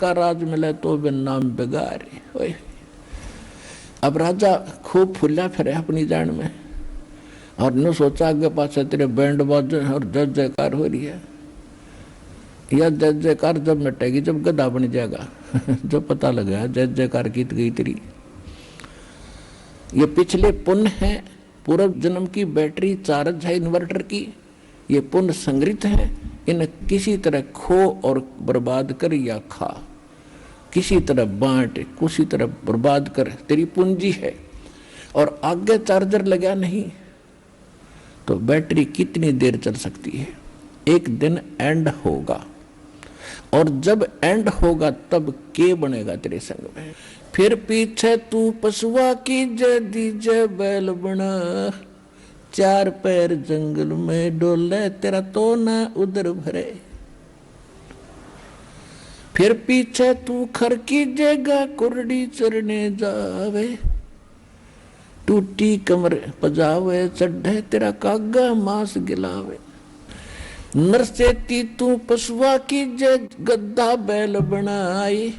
का राज मिले तो बिन नाम बिगारे। अब राजा खूब फुला फिरे अपनी जान में और न सोचा आगे पास तेरे बैंड बाजे और जय जयकार हो रही है। यह जय जयकार जब मिटेगी जब गधा बन जाएगा जब पता लगा जय जयकार की गई तेरी। ये पिछले पुण्य है, पूर्व जन्म की बैटरी चार्ज है इन्वर्टर की, ये पुण्य संग्रहित है। इन किसी तरह खो और बर्बाद कर या खा, किसी तरह बांट, किसी तरह बर्बाद कर, तेरी पूंजी है। और आगे चार्जर लगा नहीं तो बैटरी कितनी देर चल सकती है। एक दिन एंड होगा और जब एंड होगा तब के बनेगा तेरे संग में। फिर पीछे तू पशुआ की जय दीजे बैल बना, चार पैर जंगल में डोले तेरा तो ना उधर भरे। फिर पीछे तू खर की जगह कुरडी चरने जावे, टूटी कमर पजावे चढ़े तेरा कागा मांस गिलावे। नरसेती तू पशुआ की जय गद्दा बैल बनाई,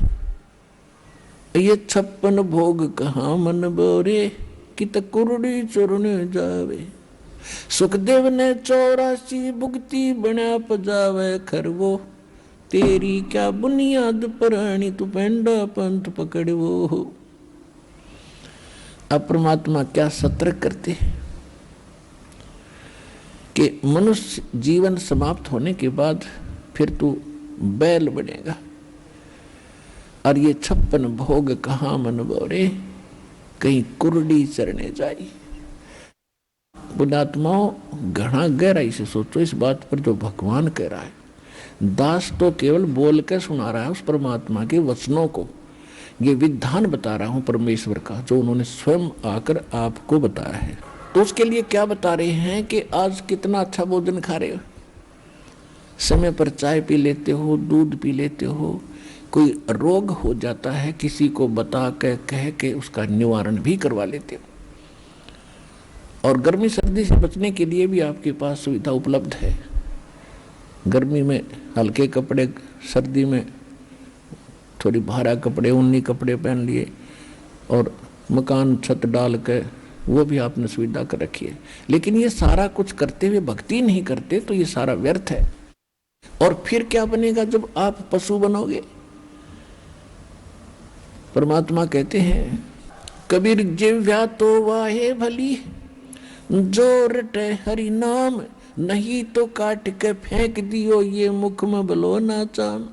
ये 56 भोग कहाँ मन बोरे कित कुरडी चरने जावे। सुखदेव ने 84 भुगती बना पजावे खरवो, तेरी क्या बुनियाद प्राणी तू पेंडा पंथ पकड़वो। अब परमात्मा क्या सतर्क करते कि मनुष्य जीवन समाप्त होने के बाद फिर तू बैल बनेगा और ये 56 भोग कहाँ मन बोरे कहीं कुरडी चरने जाई। पुण्यात्माओं, घना गहराई से सोचो इस बात पर जो भगवान कह रहा है। दास तो केवल बोल के सुना रहा है उस परमात्मा के वचनों को। ये विधान बता रहा हूं परमेश्वर का जो उन्होंने स्वयं आकर आपको बताया है। तो उसके लिए क्या बता रहे हैं कि आज कितना अच्छा भोजन खा रहे हो, समय पर चाय पी लेते हो, दूध पी लेते हो। कोई रोग हो जाता है किसी को बता के कह के उसका निवारण भी करवा लेते हो। और गर्मी सर्दी से बचने के लिए भी आपके पास सुविधा उपलब्ध है। गर्मी में हल्के कपड़े, सर्दी में थोड़ी भारा कपड़े, ऊनी कपड़े पहन लिए और मकान छत डाल के वो भी आपने सुविधा कर रखी है। लेकिन ये सारा कुछ करते हुए भक्ति नहीं करते तो ये सारा व्यर्थ है। और फिर क्या बनेगा जब आप पशु बनोगे। परमात्मा कहते हैं कबीर जिव्या तो वाहे भली, जो रटे हरि नाम, नहीं तो काट के फेंक दियो ये मुख में बलो ना चाम।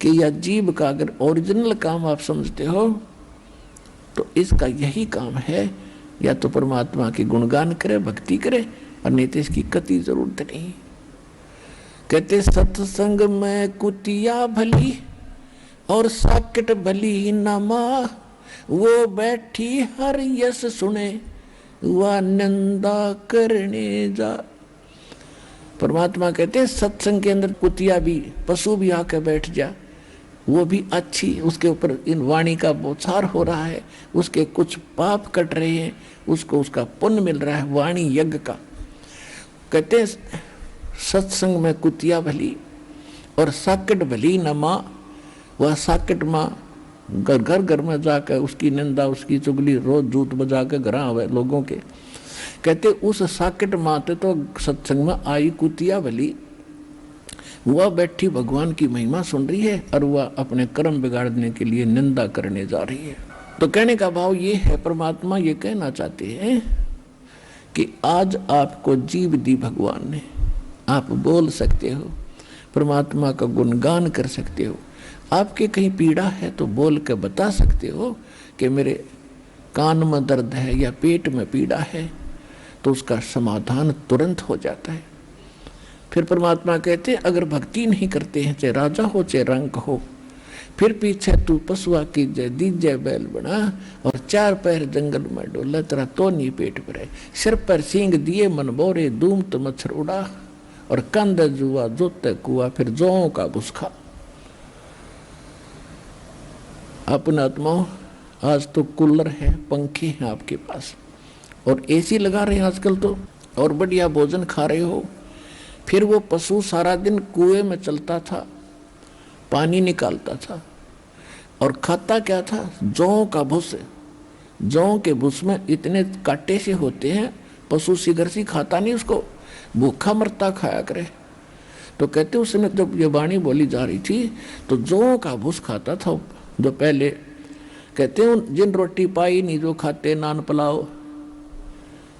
कि यह जीव का अगर ओरिजिनल काम आप समझते हो तो इसका यही काम है, या तो परमात्मा की गुणगान करे, भक्ति करे, और नहीं तो इसकी कति जरूरत नहीं। कहते सत्संग में कुतिया भली और साकट भली नमा, वो बैठी हर यश सुने वह निंदा करने जा। परमात्मा कहते हैं सत्संग के अंदर कुतिया भी, पशु भी आकर बैठ जा, वो भी अच्छी, उसके ऊपर इन वाणी का बौछार हो रहा है, उसके कुछ पाप कट रहे हैं, उसको उसका पुण्य मिल रहा है वाणी यज्ञ का। कहते हैं सत्संग में कुतिया भली और साकट भली न माँ। वह साकट माँ घर घर में जाकर उसकी निंदा, उसकी चुगली रोज जूत बजा के घर आवे लोगों के। कहते उस साकट माते तो सत्संग में आई कुतिया भली, वह बैठी भगवान की महिमा सुन रही है और वह अपने कर्म बिगाड़ने के लिए निंदा करने जा रही है। तो कहने का भाव ये है, परमात्मा ये कहना चाहते हैं कि आज आपको जीव दी भगवान ने, आप बोल सकते हो, परमात्मा का गुणगान कर सकते हो। आपके कहीं पीड़ा है तो बोल के बता सकते हो कि मेरे कान में दर्द है या पेट में पीड़ा है, तो उसका समाधान तुरंत हो जाता है। फिर परमात्मा कहते हैं अगर भक्ति नहीं करते हैं, चाहे राजा हो चाहे रंक हो, फिर पीछे तू पशुआ की जय दीजय बैल बना और 4 पैर जंगल में डोला, तेरा तो नहीं पेट भरे। सिर पर सींग दिए मन बोरे, धूम तो मच्छर उड़ा और कंद जुआ जोते कुआ, फिर जों का बुसखा। अपने आत्माओं, आज तो कूलर है, पंखे हैं आपके पास और एसी लगा रहे हैं आजकल तो, और बढ़िया भोजन खा रहे हो। फिर वो पशु सारा दिन कुएं में चलता था पानी निकालता था और खाता क्या था? जौ का भूस। जौ के भूस में इतने कांटे से होते हैं, पशु सिगर सी खाता नहीं उसको, भूखा मरता खाया करे। तो कहते उसने जब ये वाणी बोली जा रही थी तो जौ का भूस खाता था जो पहले। कहते हैं जिन रोटी पाई नहीं जो खाते नान पुलाव,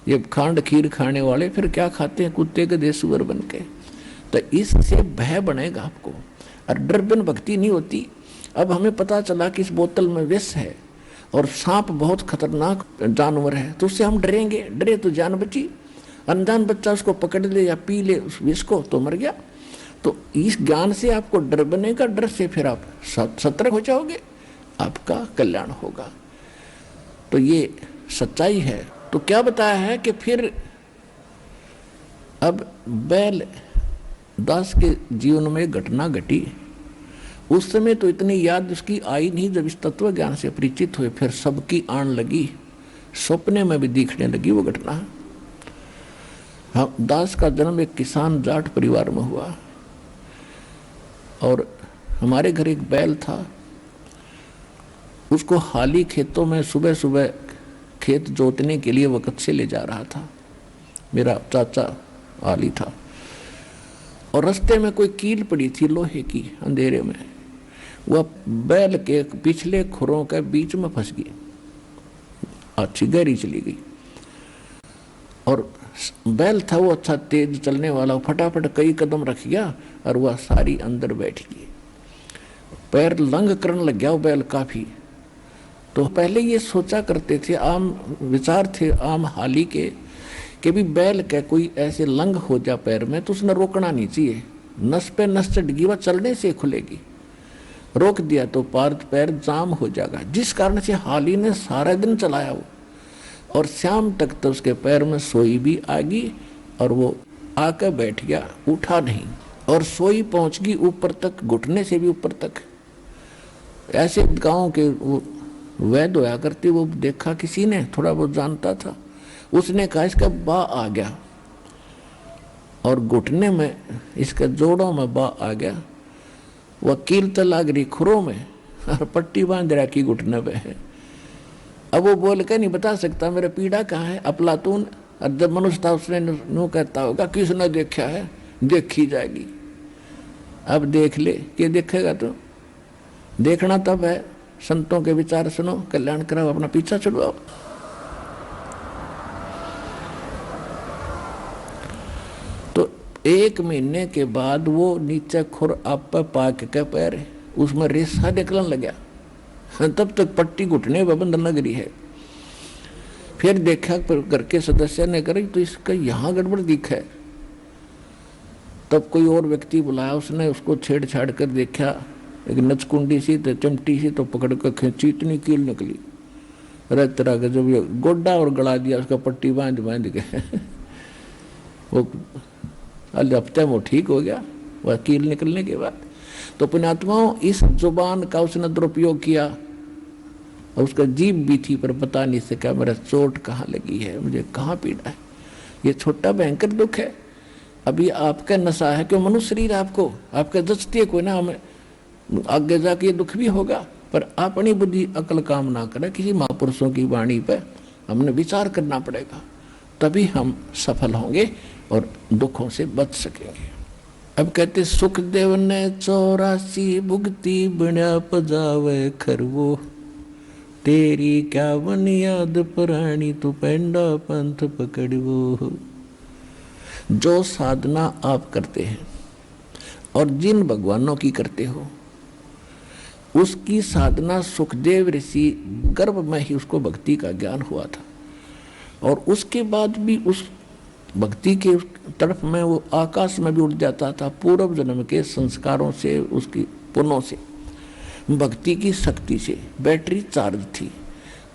ये खांड खीर खाने वाले फिर क्या खाते हैं? कुत्ते के देसुअर बन के। तो इससे भय बनेगा आपको, और डर बिन भक्ति नहीं होती। अब हमें पता चला कि इस बोतल में विष है और सांप बहुत खतरनाक जानवर है, तो उससे हम डरेंगे। डरे तो जान बची, अनजान बच्चा उसको पकड़ ले या पी ले उस विष को तो मर गया। तो इस ज्ञान से आपको डर बनेगा, डर से फिर आप सतर्क हो जाओगे, आपका कल्याण होगा। तो ये सच्चाई है। तो क्या बताया है कि फिर अब बैल दास के जीवन में घटना घटी। उस समय तो इतनी याद उसकी आई नहीं, जब इस तत्व ज्ञान से परिचित हुए फिर सबकी आन लगी, सपने में भी दिखने लगी वो घटना। हम दास का जन्म एक किसान जाट परिवार में हुआ और हमारे घर एक बैल था। उसको हाली खेतों में सुबह सुबह खेत जोतने के लिए वक़्त से ले जा रहा था। मेरा चाचा हाली था और रास्ते में कोई कील पड़ी थी लोहे की, अंधेरे में वह बैल के पिछले खुरों के बीच में फंस गई, अच्छी गहरी चली गई। और बैल था वो अच्छा तेज चलने वाला, फटाफट कई कदम रख गया और वह सारी अंदर बैठ गई। पैर लंग करने लग गया वो बैल काफी। तो पहले ये सोचा करते थे, आम विचार थे आम हाली के कि भी बैल का कोई ऐसे लंग हो जा पैर में तो उसने रोकना नहीं चाहिए, नस पे नस चढ़ वह चलने से खुलेगी, रोक दिया तो पैर जाम हो जाएगा। जिस कारण से हाली ने सारा दिन चलाया वो, और शाम तक तो उसके पैर में सोई भी आ गई और वो आकर बैठ गया, उठा नहीं, और सोई पहुंच गई ऊपर तक, घुटने से भी ऊपर तक। ऐसे गांव के वो वैद्य होया करती, वो देखा किसी ने, थोड़ा बहुत जानता था, उसने कहा इसका बा आ गया और घुटने में इसके जोड़ों में बा आ गया। वह कील तो लग रही खुरों में और पट्टी बांध रखी घुटने पे है। अब वो बोल के नहीं बता सकता मेरा पीड़ा कहाँ है। अफलातून और जब मनुष्य था उसने नो कहता होगा किसने देखा है, देखी जाएगी। अब देख ले, कि देखेगा तो देखना तब है। संतों के विचार सुनो, कल्याण कराओ, अपना पीछा छुड़वाओ। तो 1 महीने के बाद वो नीचे खुर आप पाक के पैर उसमें रेसा निकलने लगा। तब तक पट्टी घुटने पर बंद लग रही है। फिर देखा घर के सदस्य ने करी तो इसका यहाँ गड़बड़ दिखा है। तब कोई और व्यक्ति बुलाया, उसने उसको छेड़छाड़ कर देखा, एक नचकुंडी सी तो चमटी सी तो पकड़ कर खींची, इतनी कील निकली। अरे तरह का जब ये गोड्डा और गड़ा दिया उसका, पट्टी बांध के वो हफ्ते में ठीक हो गया वह कील निकलने के बाद। तो पुण्यात्माओं, इस जुबान का उसने दुरुपयोग किया और उसका जीभ भी थी, पर पता नहीं सका मेरा चोट कहाँ लगी है, मुझे कहाँ पीड़ा है। ये छोटा भयंकर दुख है। अभी आपका नशा है क्यों मनुष्य शरीर आपको, आपका जचती है कोई ना, हमें आगे जाके ये दुख भी होगा। पर अपनी बुद्धि अकल काम ना करे, किसी महापुरुषों की वाणी पे हमने विचार करना पड़ेगा, तभी हम सफल होंगे और दुखों से बच सकेंगे। अब कहते सुखदेव ने 84 भुगती बना पजावे खरवो, तेरी क्या बुनियाद पुरानी तू पेंडा पंथ पकड़वो। जो साधना आप करते हैं और जिन भगवानों की करते हो, उसकी साधना सुखदेव ऋषि गर्भ में ही उसको भक्ति का ज्ञान हुआ था, और उसके बाद भी उस भक्ति के तरफ में वो आकाश में भी उड़ जाता था। पूर्व जन्म के संस्कारों से, उसकी पुण्यों से, भक्ति की शक्ति से बैटरी चार्ज थी।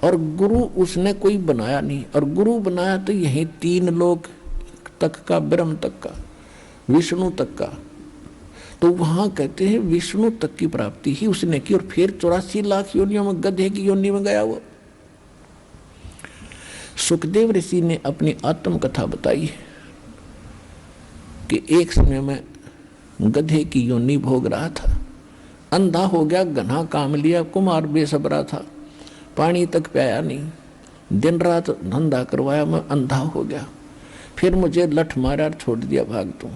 और गुरु उसने कोई बनाया नहीं, और गुरु बनाया तो यही 3 लोक तक का, ब्रह्म तक का, विष्णु तक का। तो वहां कहते हैं विष्णु तक की प्राप्ति ही उसने की, और फिर 84 लाख योनियों में गधे की योनि में गया वो। सुखदेव ऋषि ने अपनी आत्म कथा बताई कि एक समय में गधे की योनि भोग रहा था अंधा हो गया, घना काम लिया, कुमार बेसब्रा था, पानी तक पिया नहीं, दिन रात धंधा करवाया, मैं अंधा हो गया। फिर मुझे लठ मारा और छोड़ दिया, भाग तू।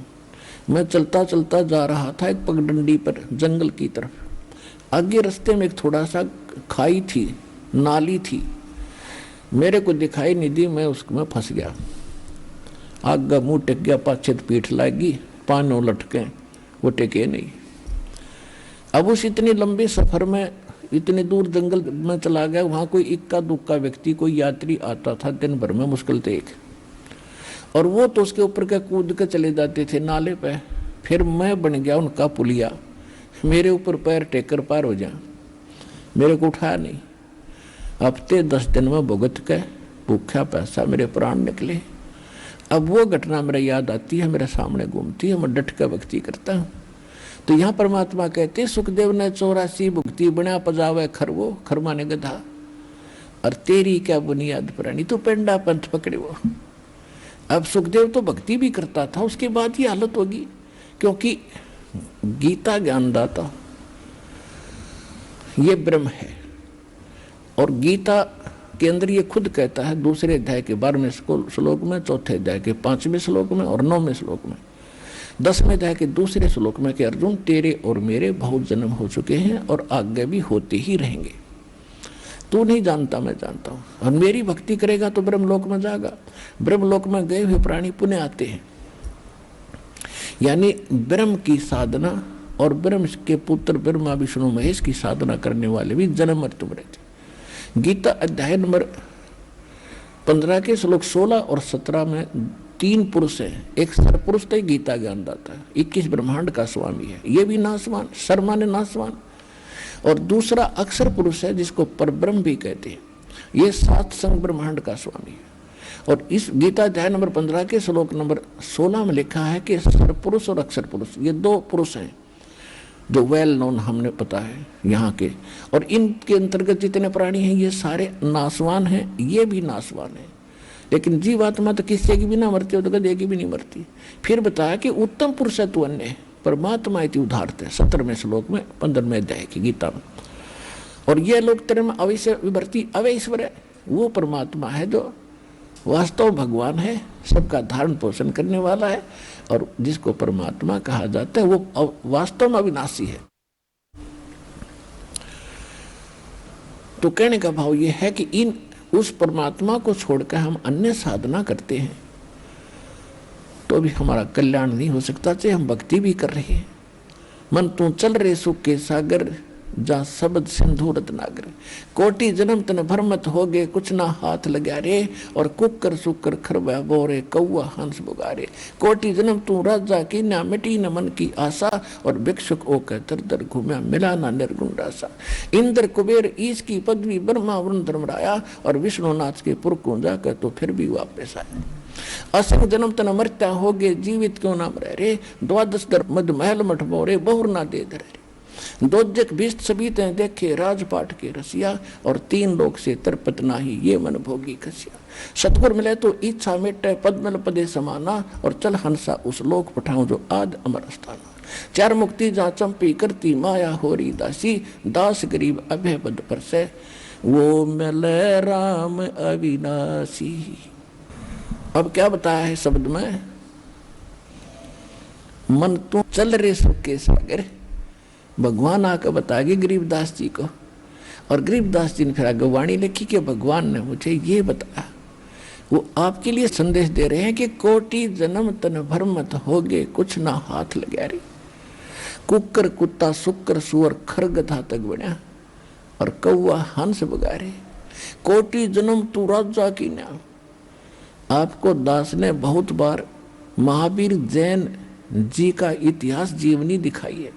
मैं चलता चलता जा रहा था एक पगडंडी पर जंगल की तरफ। आगे रास्ते में एक थोड़ा सा खाई थी, नाली थी, मेरे को दिखाई नहीं दी, मैं उसमें फंस गया। आगे मुंह टेक गया, पाछे पीठ लागी, पानों लटके, वो टेके नहीं। अब उस इतनी लंबे सफर में इतनी दूर जंगल में चला गया, वहां कोई इक्का दुक्का व्यक्ति, कोई यात्री आता था दिन भर में मुश्किल से एक, और वो तो उसके ऊपर के कूद के चले जाते थे नाले पे। फिर मैं बन गया उनका पुलिया, मेरे ऊपर पैर टेकर पार हो जा, मेरे को उठाया नहीं। हफ्ते 10 दिन में भुगत के भूखा पैसा मेरे प्राण निकले। अब वो घटना मेरे याद आती है, मेरे सामने घूमती है, मैं डट कर भक्ति करता हूँ। तो यहाँ परमात्मा कहते, सुखदेव ने 84 भुक्ति बना पजावे खरवो, खर माने गधा, और तेरी क्या बुनियाद पुरानी, तो पेंडा पंथ पकड़े वो। अब सुखदेव तो भक्ति भी करता था, उसके बाद ये हालत होगी, क्योंकि गीता ज्ञानदाता ये ब्रह्म है। और गीता के अंदर ये खुद कहता है, दूसरे अध्याय के 12वें श्लोक में, चौथे अध्याय के 5वें श्लोक में और 9वें श्लोक में, 10वें अध्याय के दूसरे श्लोक में कि अर्जुन तेरे और मेरे बहुत जन्म हो चुके हैं और आगे भी होते ही रहेंगे। तू नहीं जानता, मैं जानता हूं, और मेरी भक्ति करेगा तो ब्रह्मलोक में जाएगा। ब्रह्मलोक में गए हुए प्राणी पुण्य आते हैं, यानी ब्रह्म की साधना और ब्रह्म के पुत्र ब्रह्मा विष्णु महेश की साधना करने वाले भी जन्म मृत्यु में रहते। गीता अध्याय नंबर 15 के श्लोक 16 और 17 में 3 पुरुष है। एक सरपुरुष तो गीता ज्ञानदाता है, 21 ब्रह्मांड का स्वामी है, ये भी नासवान, शर्मा ने नासवान। और दूसरा अक्षर पुरुष है जिसको परब्रह्म भी कहते हैं, ये 7 संग ब्रह्मांड का स्वामी है। और इस गीता अध्याय नंबर 15 के श्लोक नंबर 16 में लिखा है कि सरपुरुष और अक्षर पुरुष ये 2 पुरुष हैं जो वेल नोन हमने पता है यहाँ के, और इनके अंतर्गत जितने प्राणी हैं ये सारे नासवान हैं, ये भी नासवान है। लेकिन जीवात्मा तो किसी की भी ना मरती हो, तो गधे की भी नहीं मरती। फिर बताया कि उत्तम पुरुष है तू अन्य परमात्मा इति उदाहरते 17वें श्लोक में 15वें अध्याय की गीता में। और ये लोग तेरे में अवश्य विभर्ती अवैश्वर है, वो परमात्मा है जो वास्तव भगवान है, सबका धारण पोषण करने वाला है, और जिसको परमात्मा कहा जाता है वो वास्तव में अविनाशी है। तो कहने का भाव ये है कि इन उस परमात्मा को छोड़कर हम अन्य साधना करते हैं तो भी हमारा कल्याण नहीं हो सकता, चाहे हम भक्ति भी कर रहे हैं। मन तू चल रे सुख के सागर, जा शब्द सिंधु रत्नागर, कोटि जन्म तन भरमत हो गए, कुछ ना हाथ लगा रे, और कुकर सुकर खरबा बोरे, कौआ हंस बुगारे। कोटि जन्म तू राजा की ना मिटी न मन की आशा, और भिक्षुक होकर दर दर घूमा, मिला ना निर्गुण रासा। इंद्र कुबेर ईश की पदवी, ब्रह्मा वरुण धर्मराया, और विष्णुनाथ के पुर को जाकर तो फिर भी वापस आए। असंग जन्म तन मरता हो गए, जीवित क्यों ना मरे रे, द्वादश दर मध महल मठ बोरे, बहुर ना दे धरे। दोजक भीष्ट सबीते देखे, राजपाट के रसिया, और 3 लोक से तरपत नाही, ये मन भोगी खसिया। सतगुर मिले तो इच्छा मिटे, पद्मल पदे समाना, और चल हंसा उस लोक पठाऊं जो आद अमर स्थाना। 4 मुक्ति जहाँ चंपी करती, माया होरी दासी, दास गरीब अभय पद पर से, वो मिले राम अविनाशी। अब क्या बताया है शब्द में, मन तू चल रे सुख के सागर, भगवान आकर बताएंगे गरीबदास जी को, और गरीबदास जी ने फिर आगे वाणी लिखी कि भगवान ने मुझे ये बताया। वो आपके लिए संदेश दे रहे हैं कि कोटि जन्म तन भरमत हो गए, कुछ ना हाथ लगा रे। कुकर कुत्ता सुकर सुअर खरगधा तक बना, और कौआ हंस बगारे। कोटि जन्म तू राजा की ना। आपको दास ने बहुत बार महावीर जैन जी का इतिहास जीवनी दिखाई है।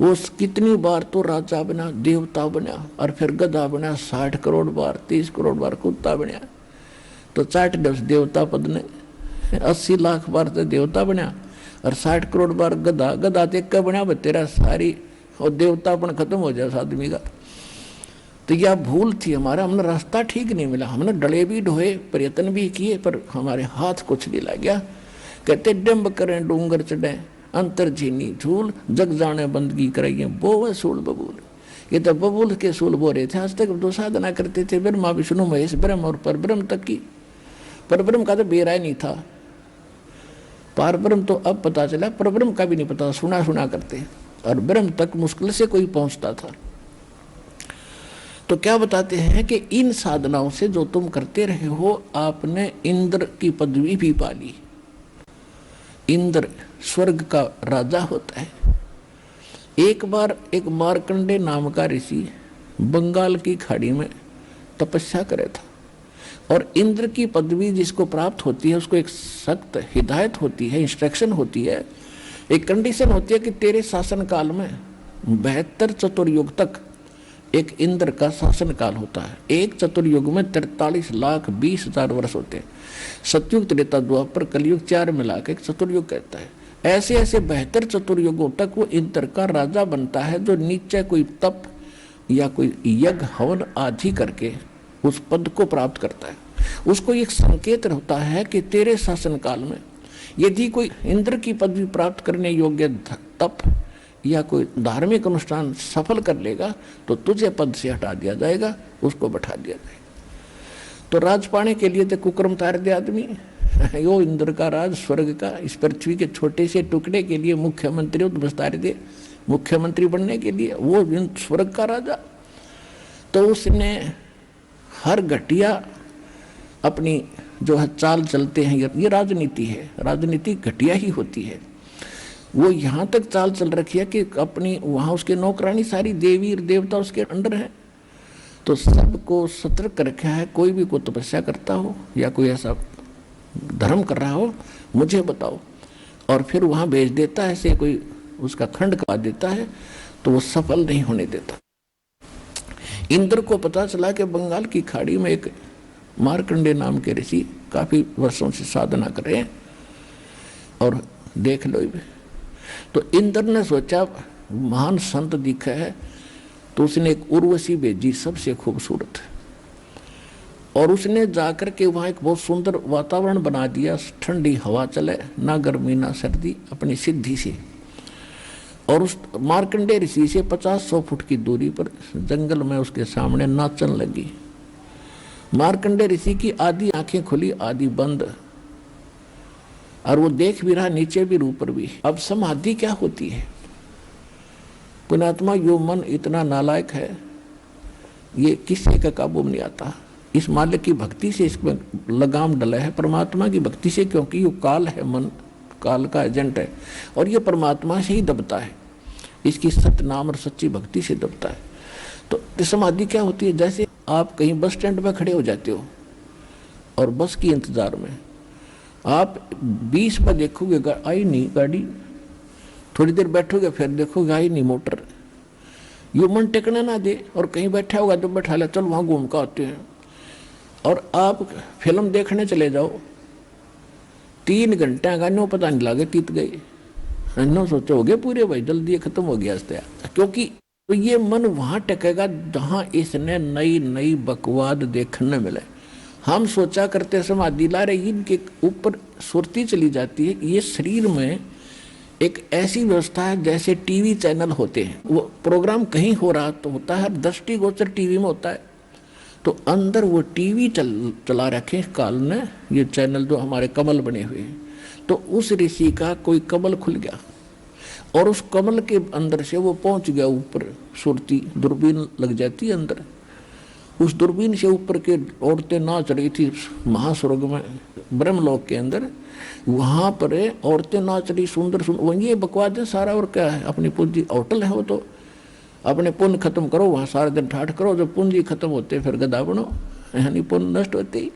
वो कितनी बार तो राजा बना, देवता बना, और फिर गधा बना, 60 करोड़ बार, 30 करोड़ बार कुत्ता बना, तो 60 देवता पद ने 80 लाख बार तो देवता बना, और 60 करोड़ बार गधा, गधा तेक का बना, तेरा सारी और देवतापन खत्म हो जाए आदमी का। तो यह भूल थी हमारा, हमने रास्ता ठीक नहीं मिला, हमने डले भी ढोए, प्रयत्न भी किए, पर हमारे हाथ कुछ नहीं लग गया। कहते डम्ब करें डूंगर चढ़े, अंतर झीनी झूल, जग जाने बंदगी कराइए बोवे सूल बबूल। ये तो बबूल के सूल बो रहे थे। आज तक दो साधना करते थे ब्रह्मा विष्णु महेश ब्रह्म और परब्रह्म तक की। परब्रह्म का तो बेरा ही नहीं था। पारब्रह्म तो अब पता चला, परब्रह्म का भी नहीं पता, सुना सुना करते, और ब्रह्म तक मुश्किल से कोई पहुंचता था। तो क्या बताते हैं कि इन साधनाओं से जो तुम करते रहे हो, आपने इंद्र की पदवी भी पाली। इंद्र स्वर्ग का राजा होता है। एक बार एक मार्कंडे नाम का ऋषि बंगाल की खाड़ी में तपस्या करे था, और इंद्र की पदवी जिसको प्राप्त होती है उसको एक सख्त हिदायत होती है, इंस्ट्रक्शन होती है, एक कंडीशन होती है कि तेरे शासन काल में 72 चतुर्युग तक एक इंद्र का शासन काल होता है। एक चतुर्युग में 43,20,000 वर्ष होते हैं। सतयुग, त्रेता, द्वापर, कलयुग 4 मिला के एक चतुर्युग कहता है। ऐसे ऐसे 72 चतुर्युगों तक वो इंद्र का राजा बनता है, जो नीचे कोई तप या कोई यज्ञ हवन आदि करके उस पद को प्राप्त करता है। उसको एक संकेत होता है कि तेरे शासन काल में यदि कोई इंद्र की पदवी प्राप्त करने योग्य तप या कोई धार्मिक अनुष्ठान सफल कर लेगा तो तुझे पद से हटा दिया जाएगा, उसको बैठा दिया जाएगा। तो राज पाने के लिए तो कुकर्म तार दे आदमी। यो इंद्र का राज स्वर्ग का इस पृथ्वी के छोटे से टुकड़े के लिए मुख्यमंत्री बस्तार दे, मुख्यमंत्री बनने के लिए वो स्वर्ग का राजा। तो उसने हर घटिया अपनी जो है चाल चलते हैं, ये राजनीति है, राजनीति घटिया ही होती है। वो यहाँ तक चाल चल रखी है कि अपनी वहाँ उसके नौकरानी सारी देवी और देवता उसके अंडर है। तो सबको सतर्क रखा है, कोई भी कोई तपस्या करता हो या कोई ऐसा धर्म कर रहा हो मुझे बताओ, और फिर वहाँ भेज देता है, ऐसे कोई उसका खंड का देता है तो वो सफल नहीं होने देता। इंद्र को पता चला कि बंगाल की खाड़ी में एक मार्कंडे नाम के ऋषि काफी वर्षों से साधना कर रहे हैं और देख लो। तो इंद्र ने सोचा महान संत दिखा है, तो उसने एक उर्वशी भेजी सबसे खूबसूरत, और उसने जाकर के वहाँ एक बहुत सुंदर वातावरण बना दिया, ठंडी हवा चले, ना गर्मी ना सर्दी, अपनी सिद्धि से। और उस मार्कंडे ऋषि से 50-100 फुट की दूरी पर जंगल में उसके सामने नाचन लगी। मार्कंडे ऋषि की आधी आंखें खुली आधी बंद, और वो देख भी रहा नीचे भी ऊपर भी। अब समाधि क्या होती है पुण्यात्मा, यो मन इतना नालायक है, ये किसी का काबू में नहीं आता। इस मालिक की भक्ति से इसमें लगाम डला है, परमात्मा की भक्ति से, क्योंकि ये काल है, मन काल का एजेंट है, और ये परमात्मा से ही दबता है, इसकी सत्य नाम और सच्ची भक्ति से दबता है। तो समाधि क्या होती है, जैसे आप कहीं बस स्टैंड में खड़े हो जाते हो और बस की इंतजार में आप 20 पर देखोगे आई नहीं गाड़ी, थोड़ी देर बैठोगे फिर देखोगे आई नहीं मोटर, ये मन टेकना ना दे, और कहीं बैठा होगा तो बैठा ले, चल वहाँ घूम कर आते हैं। और आप फिल्म देखने चले जाओ, 3 घंटे का नो पता नहीं लगे तीत गए, नो सोचोगे पूरे भाई जल्दी खत्म हो गया, क्योंकि तो ये मन वहाँ टेकेगा जहाँ इसने नई नई बकवाद देखने मिले। हम सोचा करते समाधि ला रहे, इनके ऊपर सुरती चली जाती है। ये शरीर में एक ऐसी व्यवस्था है जैसे टीवी चैनल होते हैं, वो प्रोग्राम कहीं हो रहा तो होता है, दृष्टिगोचर टीवी में होता है, तो अंदर वो टीवी चला रखे काल ने, ये चैनल जो हमारे कमल बने हुए हैं। तो उस ऋषि का कोई कमल खुल गया और उस कमल के अंदर से वो पहुंच गया ऊपर, सुरती दूरबीन लग जाती है अंदर, उस दूरबीन से ऊपर के औरतें नाच रही थी महास्वर्ग में, ब्रह्मलोक के अंदर, वहाँ पर औरतें नाच रही सुंदर सुंदर। वही बकवाद है सारा, और क्या है, अपनी पूंजी होटल है वो, तो अपने पुण्य खत्म करो, वहाँ सारा दिन ठाठ करो, जब पूंजी खत्म होते फिर गधा बनो, यानी पुण्य नष्ट होते ही।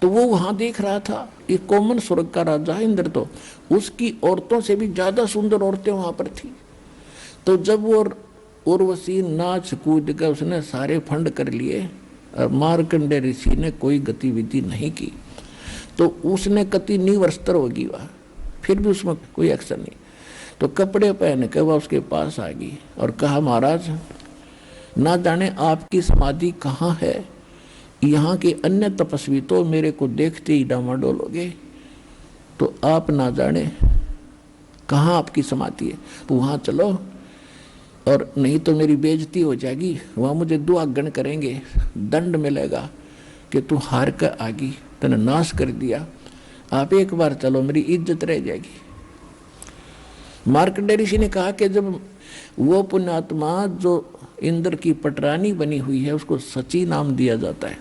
तो वो वहाँ देख रहा था, ये कॉमन स्वर्ग का राजा इंद्र, तो उसकी औरतों से भी ज्यादा सुंदर औरतें वहाँ पर थी। तो जब वो उर्वशी नाच कूद कर उसने सारे फंड कर लिए और मार्कंडे ऋषि ने कोई गतिविधि नहीं की, तो उसने कति निवर्स्तर होगी वह, फिर भी उसमें कोई एक्शन नहीं। तो कपड़े पहन के वह उसके पास आ गई और कहा, महाराज ना जाने आपकी समाधि कहाँ है, यहाँ के अन्य तपस्वी तो मेरे को देखते ही डामाडोल हो गए, तो आप ना जाने कहाँ आपकी समाधि है? तो वहाँ चलो, और नहीं तो मेरी बेइज्जती हो जाएगी, वहाँ मुझे दुआगण करेंगे, दंड मिलेगा कि तू हार कर आ गई, तूने नाश कर दिया। आप एक बार चलो, मेरी इज्जत रह जाएगी। मार्कंडेय ऋषि ने कहा कि जब वो पुण्यात्मा जो इंद्र की पटरानी बनी हुई है उसको सची नाम दिया जाता है,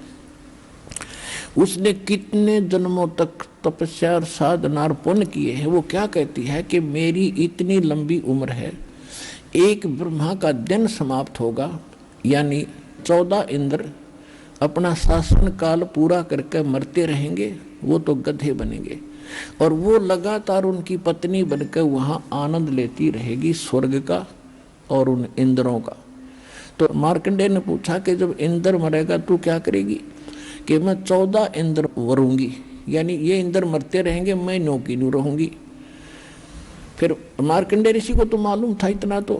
उसने कितने जन्मों तक तपस्या और साधना और पुण्य किए हैं, वो क्या कहती है कि मेरी इतनी लंबी उम्र है, एक ब्रह्मा का दिन समाप्त होगा, यानी 14 इंद्र अपना शासन काल पूरा करके मरते रहेंगे, वो तो गधे बनेंगे, और वो लगातार उनकी पत्नी बनकर वहाँ आनंद लेती रहेगी स्वर्ग का और उन इंद्रों का। तो मार्कंडेय ने पूछा कि जब इंद्र मरेगा तू क्या करेगी? कि मैं 14 इंद्र वरूंगी, यानी ये इंद्र मरते रहेंगे, मैं नो की न्यू रहूंगी। फिर मार्कंडेय ऋषि को तो मालूम था इतना, तो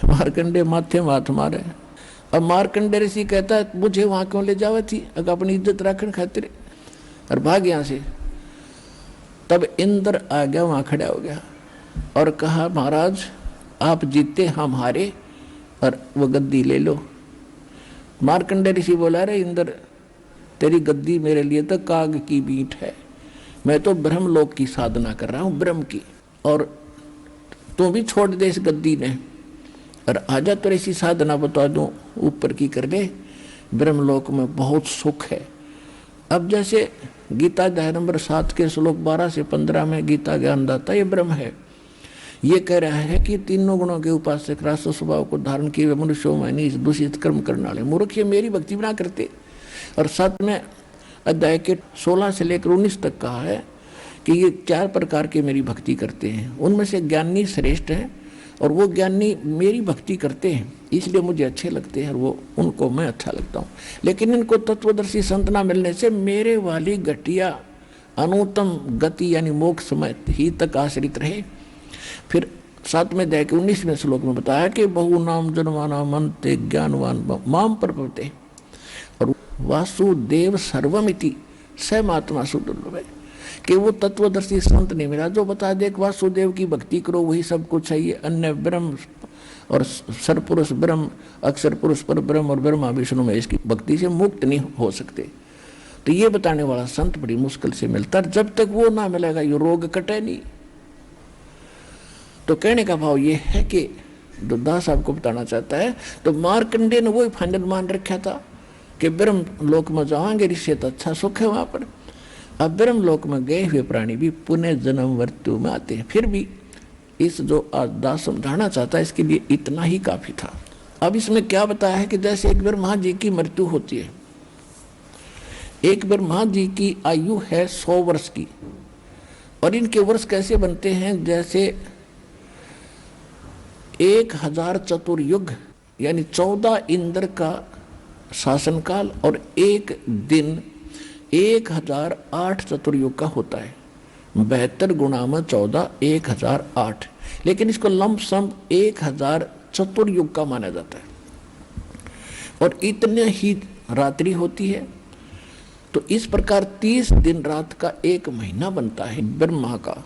मार्कंडेय माथे माथ मारे। अब मार्कंडेय ऋषि कहता है मुझे वहां क्यों ले जावे थी, अगर अपनी इज्जत रखने खातिर, और भाग यहां से। तब इंद्र आ गया, वहां खड़ा हो गया और कहा महाराज आप जीते, हम हारे, और वो गद्दी ले लो। मार्कंडेय ऋषि बोला रे इंद्र, तेरी गद्दी मेरे लिए तो काग की बीट है, मैं तो ब्रह्मलोक की साधना कर रहा हूं, ब्रह्म की, और तू भी छोड़ दे इस गद्दी ने, और आजा तो ऐसी साधना बता दूं ऊपर की कर ले, ब्रह्मलोक में बहुत सुख है। अब जैसे गीता अध्याय नंबर 7 के श्लोक 12 से 15 में गीता ज्ञानदाता ये ब्रह्म है, ये कह रहा है कि तीनों गुणों के उपासक राष्ट्र स्वभाव को धारण किए मनुष्यों में नहीं दूषित कर्म करने वाले मूर्ख ये मेरी भक्ति बना करते। और 7 में अध्याय के 16 से लेकर 19 तक कहा है कि ये 4 प्रकार के मेरी भक्ति करते हैं, उनमें से ज्ञानी श्रेष्ठ हैं, और वो ज्ञानी मेरी भक्ति करते हैं इसलिए मुझे अच्छे लगते हैं, और वो उनको मैं अच्छा लगता हूँ। लेकिन इनको तत्वदर्शी संत ना मिलने से मेरे वाली घटिया अनुत्तम गति यानी मोक्ष में ही तक आश्रित रहे। फिर 7वें अध्याय के 19वें श्लोक में बताया कि बहु नाम जन्माना मनते ज्ञानवान माम प्रपते, और वासुदेव सर्वमिति स महात्मा सुदुर्लभ, कि वो तत्वदर्शी संत नहीं मिला जो बता दे वासुदेव की भक्ति करो वही सब कुछ है, ये अन्य ब्रह्म और सरपुरुष ब्रह्म, अक्षर पुरुष पर ब्रह्म और ब्रह्मा विष्णु में इसकी भक्ति से मुक्त नहीं हो सकते। तो ये बताने वाला संत बड़ी मुश्किल से मिलता, जब तक वो ना मिलेगा ये रोग कटे नहीं। तो कहने का भाव ये है कि जो दास आपको बताना चाहता है, तो मार्कंडेय ने वही फाइनल मान रखा था कि ब्रह्म लोक में जाएंगे ऋषि तो अच्छा सुख है वहां पर। अब ब्रह्म लोक में गए हुए प्राणी भी पुनः जन्म मृत्यु में आते हैं। फिर भी इस जो आज दास समझाना चाहता है इसके लिए इतना ही काफी था। अब इसमें क्या बताया है कि जैसे एक ब्रह्मा जी की मृत्यु होती है, एक ब्रह्मा जी की आयु है 100 वर्ष की, और इनके वर्ष कैसे बनते हैं, जैसे 1000 चतुर्युग यानी 14 इंद्र का शासनकाल और एक दिन 1008 चतुर्युग का होता है। 72 गुणा में 14 1008, लेकिन इसको लंप सम 1000 चतुर्युग का माना जाता है। और इतने ही रात्रि होती है, तो इस प्रकार 30 दिन रात का एक महीना बनता है ब्रह्मा का।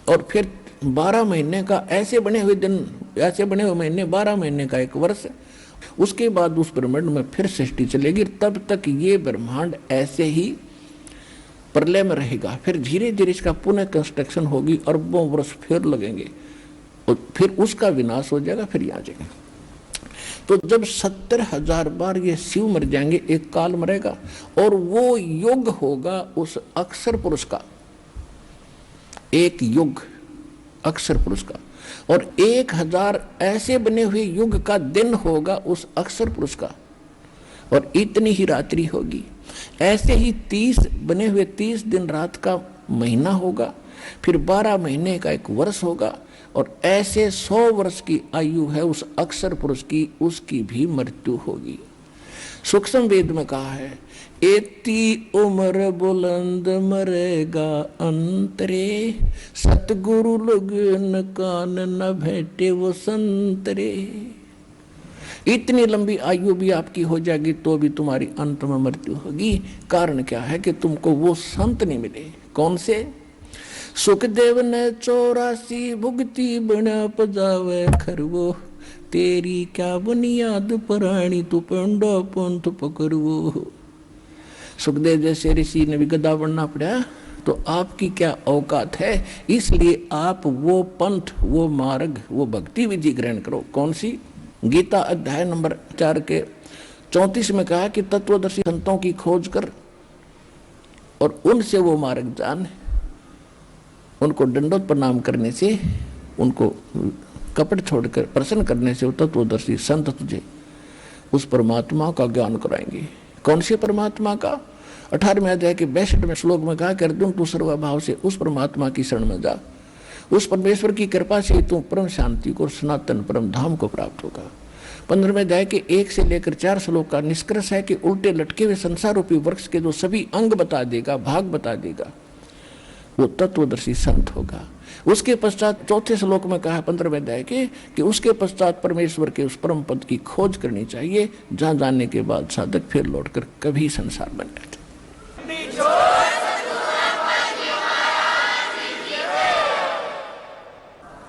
और फिर 12 महीने का ऐसे बने हुए दिन, ऐसे बने हुए महीने, 12 महीने का एक वर्ष। उसके बाद उस ब्रह्मांड में फिर सृष्टि चलेगी, तब तक ये ब्रह्मांड ऐसे ही प्रलय में रहेगा। फिर धीरे धीरे इसका पुनः कंस्ट्रक्शन होगी, अरबों वर्ष फिर लगेंगे, और फिर उसका विनाश हो जाएगा, फिर यहाँ जाएगा। तो जब 70,000 बार ये शिव मर जाएंगे, एक काल मरेगा, और वो युग होगा उस अक्षर पुरुष का, एक युग अक्षर पुरुष का, और 1000 ऐसे बने हुए युग का दिन होगा उस अक्षर पुरुष का, और इतनी ही रात्रि होगी। ऐसे ही 30 बने हुए 30 दिन रात का महीना होगा, फिर 12 महीने का एक वर्ष होगा, और ऐसे 100 वर्ष की आयु है उस अक्षर पुरुष की, उसकी भी मृत्यु होगी। सूक्ष्म वेद में कहा है, एती उम्र बुलंद मरेगा अंतरे, सतगुरु लगन कान न भेटे वो संतरे। इतनी लंबी आयु भी आपकी हो जाएगी तो भी तुम्हारी अंत में मृत्यु होगी। कारण क्या है कि तुमको वो संत नहीं मिले। कौन से? सुखदेव ने 84 भुगती बना पजावे खरवो, तेरी क्या बुनियाद प्राणी तू पंडो पंथ पकड़वो। सुखदेव जैसे ऋषि ने भी गधा बनना पड़ा, तो आपकी क्या औकात है, इसलिए आप वो पंथ, वो मार्ग, वो भक्ति विधि ग्रहण करो। कौन सी? गीता अध्याय नंबर 4 के 34 में कहा कि तत्वदर्शी संतों की खोज कर और उनसे वो मार्ग जान, उनको दंडोत प्रणाम करने से, उनको कपट छोड़कर प्रसन्न करने से वो तत्वदर्शी संत तुझे उस परमात्मा का ज्ञान कराएंगे। कौन से परमात्मा का? 18वें अध्याय के 62वें श्लोक में कहा कि अर्जुन तू सर्वभाव से उस परमात्मा की शरण में जा, उस परमेश्वर की कृपा से तू परम शांति को, सनातन परम धाम को प्राप्त होगा। 15वें अध्याय के 1 से लेकर 4 श्लोक का निष्कर्ष है कि उल्टे लटके हुए संसार रूपी वृक्ष के जो सभी अंग बता देगा, भाग बता देगा, वो तत्वदर्शी संत होगा। उसके पश्चात 4थे श्लोक में कहा 15वें अध्याय के कि उसके पश्चात परमेश्वर के उस परम पद की खोज करनी चाहिए, जहां जाने के बाद साधक फिर लौटकर कभी संसार बन जाता।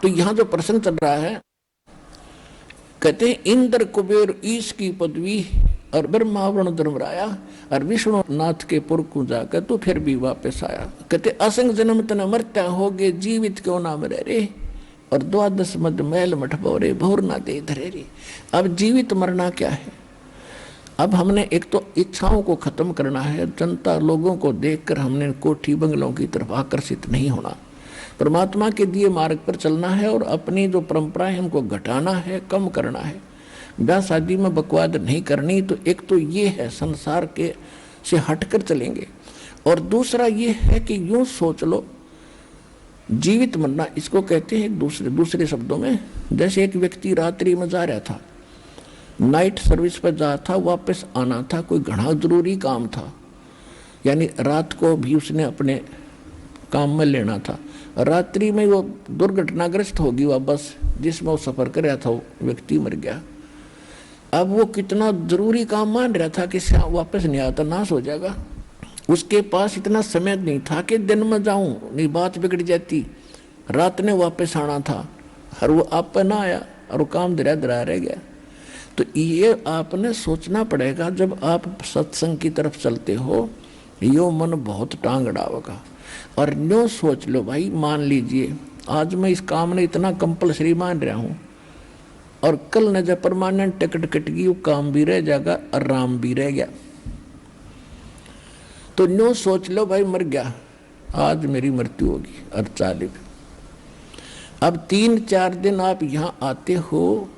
तो यहां जो प्रसंग चल रहा है, कहते हैं इंद्र कुबेर ईश की पदवी और ब्रह्मावरण धर्मराया और विष्णु नाथ के पुर को जाकर तो फिर भी वापस आया। कहते असंग जन्म तन मरता होगे, जीवित क्यों ना मरे रे, और 12 मद मैल मठ बोरे भोर ना दे धरे रे। अब जीवित मरना क्या है? अब हमने एक तो इच्छाओं को खत्म करना है, जनता लोगों को देखकर हमने कोठी बंगलों की तरफ आकर्षित नहीं होना, परमात्मा के दिए मार्ग पर चलना है और अपनी जो परंपराएं हमको घटाना है, कम करना है। ब्याह शादी में बकवाद नहीं करनी। तो एक तो ये है संसार के से हटकर चलेंगे, और दूसरा ये है कि यूं सोच लो जीवित मरना, इसको कहते हैं दूसरे शब्दों में, जैसे एक व्यक्ति रात्रि में जा रहा था, नाइट सर्विस पर जा था, वापस आना था, कोई घना जरूरी काम था, यानी रात को भी उसने अपने काम में लेना था, रात्रि में वो दुर्घटनाग्रस्त होगी वह बस जिसमें वो सफर कर रहा था, वो व्यक्ति मर गया। अब वो कितना जरूरी काम मान रहा था कि वापस नहीं आता, नाश हो जाएगा, उसके पास इतना समय नहीं था कि दिन में जाऊं, नहीं बात बिगड़ जाती, रात ने वापस आना था और वो आप पर ना आया और वो काम धरा धरा रह गया। तो ये आपने सोचना पड़ेगा, जब आप सत्संग की तरफ चलते हो, यो मन बहुत टांग अड़ावेगा। और न्यो सोच लो भाई, मान लीजिए आज मैं इस काम ने इतना कंपलसरी मान रहा हूं, और कल न जब परमानेंट टिकट कट गई, वो काम भी रह जाएगा, आराम भी रह गया। तो न्यो सोच लो भाई, मर गया, आज मेरी मृत्यु होगी और चाली। अब 3-4 दिन आप यहाँ आते हो,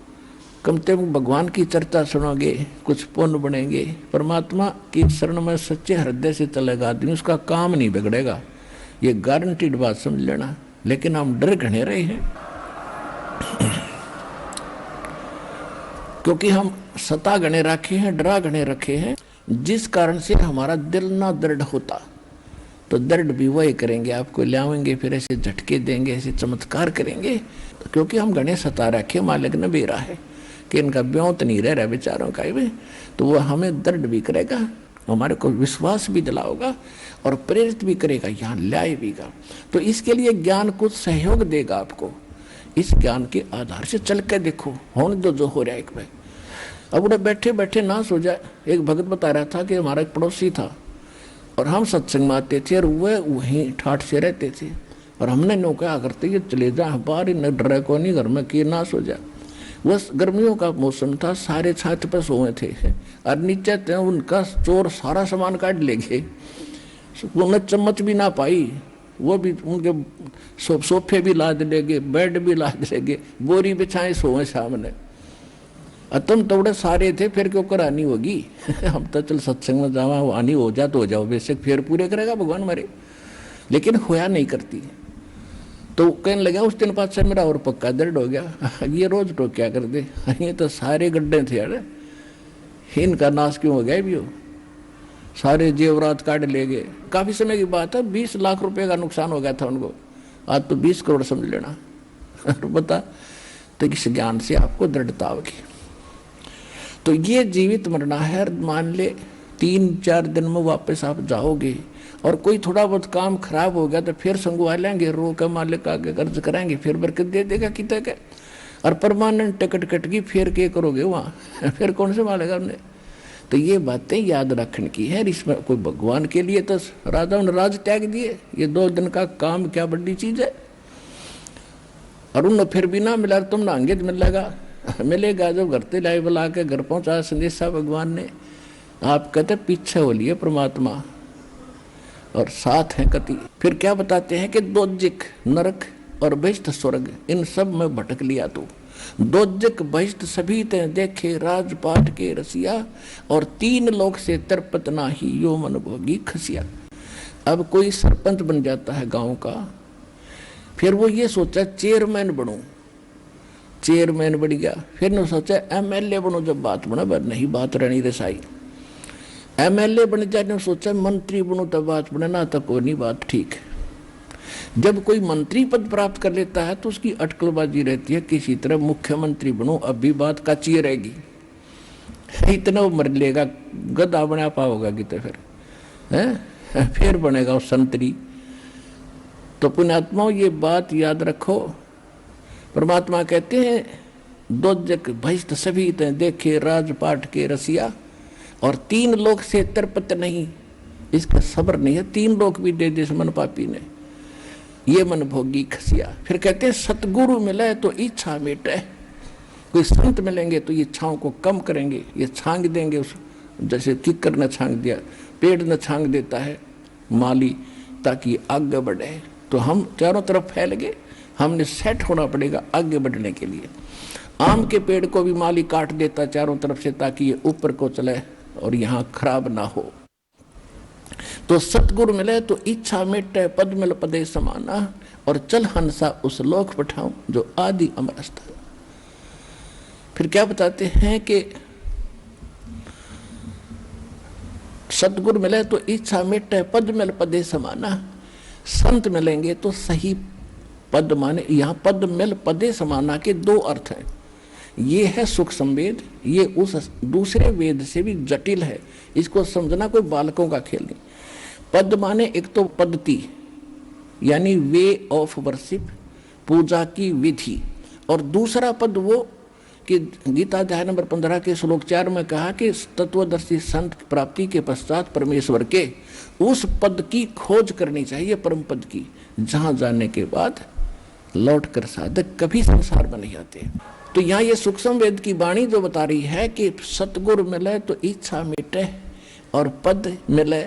कम से कम भगवान की चर्चा सुनोगे, कुछ पुण्य बनेंगे, परमात्मा की शरण में सच्चे हृदय से चलेगा आदमी, उसका काम नहीं बिगड़ेगा, ये गारंटीड बात समझ लेना। लेकिन हम डर घने रहे हैं क्योंकि हम सता गणे रखे हैं, डरा गणे रखे हैं, जिस कारण से हमारा दिल ना दृढ़ होता। तो दर्द भी वही करेंगे, आपको लावेंगे, फिर ऐसे झटके देंगे, ऐसे चमत्कार करेंगे, तो क्योंकि हम गणे सता रखे, मालिक ने बेरा है कि इनका ब्योंत नहीं रह रहा बेचारों का भी, तो वो हमें दर्द भी करेगा, हमारे को विश्वास भी दिलाओगा और प्रेरित भी करेगा, यहाँ लाएगा। तो इसके लिए ज्ञान कुछ सहयोग देगा आपको, इस ज्ञान के आधार से चल के देखो, होने दो जो हो रहा है। एक भाई अब उन्हें बैठे बैठे ना सो जाए। एक भगत बता रहा था कि हमारा एक पड़ोसी था और हम सत्संग में आते थे और वह वहीं ठाठ से रहते थे, और हमने नो क्या करते ये चले जा बाहर, न डरे को नहीं, घर में कि ना सो जाए। वह गर्मियों का मौसम था, सारे छत पर सोए थे और नीचे थे, उनका चोर सारा सामान काट ले गए, उन्हें चम्मच भी ना पाई, वो भी उनके सोफे भी लाद ले गए, बेड भी लाद ले गए, बोरी बिछाए सोए सामने। तुम तोड़े सारे थे, फिर क्यों करानी होगी हम तो चल सत्संग में जावा, आनी हो जा तो हो जाओ, बेशक फिर पूरे करेगा भगवान हमारे, लेकिन होया नहीं करती। तो कहने लगा उस दिन बाद से मेरा और पक्का दर्द हो गया, ये रोज तो क्या कर दे, ये तो सारे गड्ढे थे यार, इनका नाश क्यों हो गया भी हो, सारे जेवरात काट ले गए। काफी समय की बात है, 20 लाख रुपए का नुकसान हो गया था उनको, आज तो 20 करोड़ समझ लेना बता। तो इस ज्ञान से आपको दृढ़ता होगी। तो ये जीवित मरना है, मान ले 3-4 दिन में वापस आप जाओगे, और कोई थोड़ा बहुत काम खराब हो गया तो फिर संगवा लेंगे, रो के मालिक आगे कर्ज कराएंगे, फिर बरकत दे देगा कितने के। और परमानेंट टिकट कट गई, फिर क्या करोगे वहाँ फिर कौन से मालेगा हमने। तो ये बातें याद रखने की है। इसमें कोई भगवान के लिए तो राजाओं ने राज त्याग दिए, ये 2 दिन का काम क्या बड़ी चीज है। और उन्हें फिर भी ना मिला, तुम नांगे तो मिलेगा। जब घर ते लाई बुला के घर पहुंचा संदेशा भगवान ने, आप कहते पीछे हो लिए परमात्मा और साथ हैं कति। फिर क्या बताते हैं कि दोजिक नरक और बहिष्ठ स्वर्ग, इन सब में भटक लिया तू। दोजिक बहिष्ठ सभी ते देखे राजपाट के रसिया, और 3 लोक से तरपत नाही यो मन भोगी खसिया। अब कोई सरपंच बन जाता है गांव का, फिर वो ये सोचा चेयरमैन बनूं, चेयरमैन बन गया। फिर ने सोचा एमएलए बनूं, जब बात बना नहीं बात रहनी रसाई। एमएलए बन जाए ने सोचा मंत्री बनूं, तब बात बने ना, तब कोई नहीं बात ठीक। जब कोई मंत्री पद प्राप्त कर लेता है तो उसकी अटकलबाजी रहती है, किसी तरह मुख्यमंत्री बनूं, अब भी बात कच्ची रहेगी। इतना वो मर लेगा, गधा बना पाओगा कि तो फिर बनेगा वो संतरी। तो पुण्यात्माओं ये बात याद रखो। परमात्मा कहते हैं दोजक भयस्त सभी ते देखे राजपाट के रसिया, और 3 लोक से तरपत नहीं, इसका सब्र नहीं है। 3 लोक भी दे दे मन पापी ने, ये मन भोगी खसिया। फिर कहते हैं सतगुरु मिले तो इच्छा मिटे। कोई संत मिलेंगे तो ये इच्छाओं को कम करेंगे, ये छांग देंगे। उस जैसे किक्कर ने छांग दिया, पेड़ ने छांग देता है माली ताकि आगे बढ़े। तो हम चारों तरफ फैल गए, हमने सेट होना पड़ेगा आगे बढ़ने के लिए। आम के पेड़ को भी माली काट देता चारों तरफ से ताकि ये ऊपर को चले और यहाँ खराब ना हो। तो सतगुरु मिले तो इच्छा मिटे, पद मिल पदे समाना, और चल हंसा उस लोक पठाऊं जो आदि अमर स्थान। फिर क्या बताते हैं कि सतगुरु मिले तो इच्छा मिटे, पद मिल पदे समाना। संत मिलेंगे तो सही पद माने। यहाँ पद मिल पदे समाना के 2 अर्थ हैं। ये है सुख संवेद, ये उस दूसरे वेद से भी जटिल है, इसको समझना कोई बालकों का खेल नहीं। पद माने एक तो पद्धति यानी वे ऑफ वर्शिप, पूजा की विधि, और दूसरा पद वो कि गीता अध्याय नंबर 15 के श्लोक 4 में कहा कि तत्वदर्शी संत प्राप्ति के पश्चात परमेश्वर के उस पद की खोज करनी चाहिए, परम पद की, जहां जाने के बाद लौट कर साधक कभी संसार में नहीं आते। तो यहाँ ये सूक्ष्म वेद की वाणी जो बता रही है कि सतगुरु मिले तो इच्छा मिटे और पद मिले,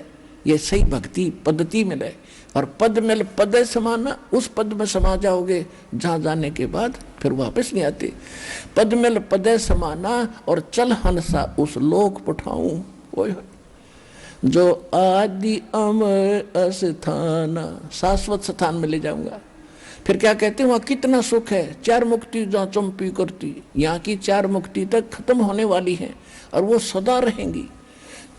ये सही भक्ति पद्धति मिले, और पद मिल पद समाना, उस पद में समा जाओगे जहां जाने के बाद फिर वापस नहीं आते। पद मिल पद समाना और चल हंसा उस लोक पठाऊं, जो आदि अमर स्थाना, शाश्वत स्थान में ले जाऊंगा। फिर क्या कहते हैं वहां कितना सुख है, 4 मुक्ति जहाँ चंपी करती, यहाँ की 4 मुक्ति तक खत्म होने वाली है और वो सदा रहेंगी।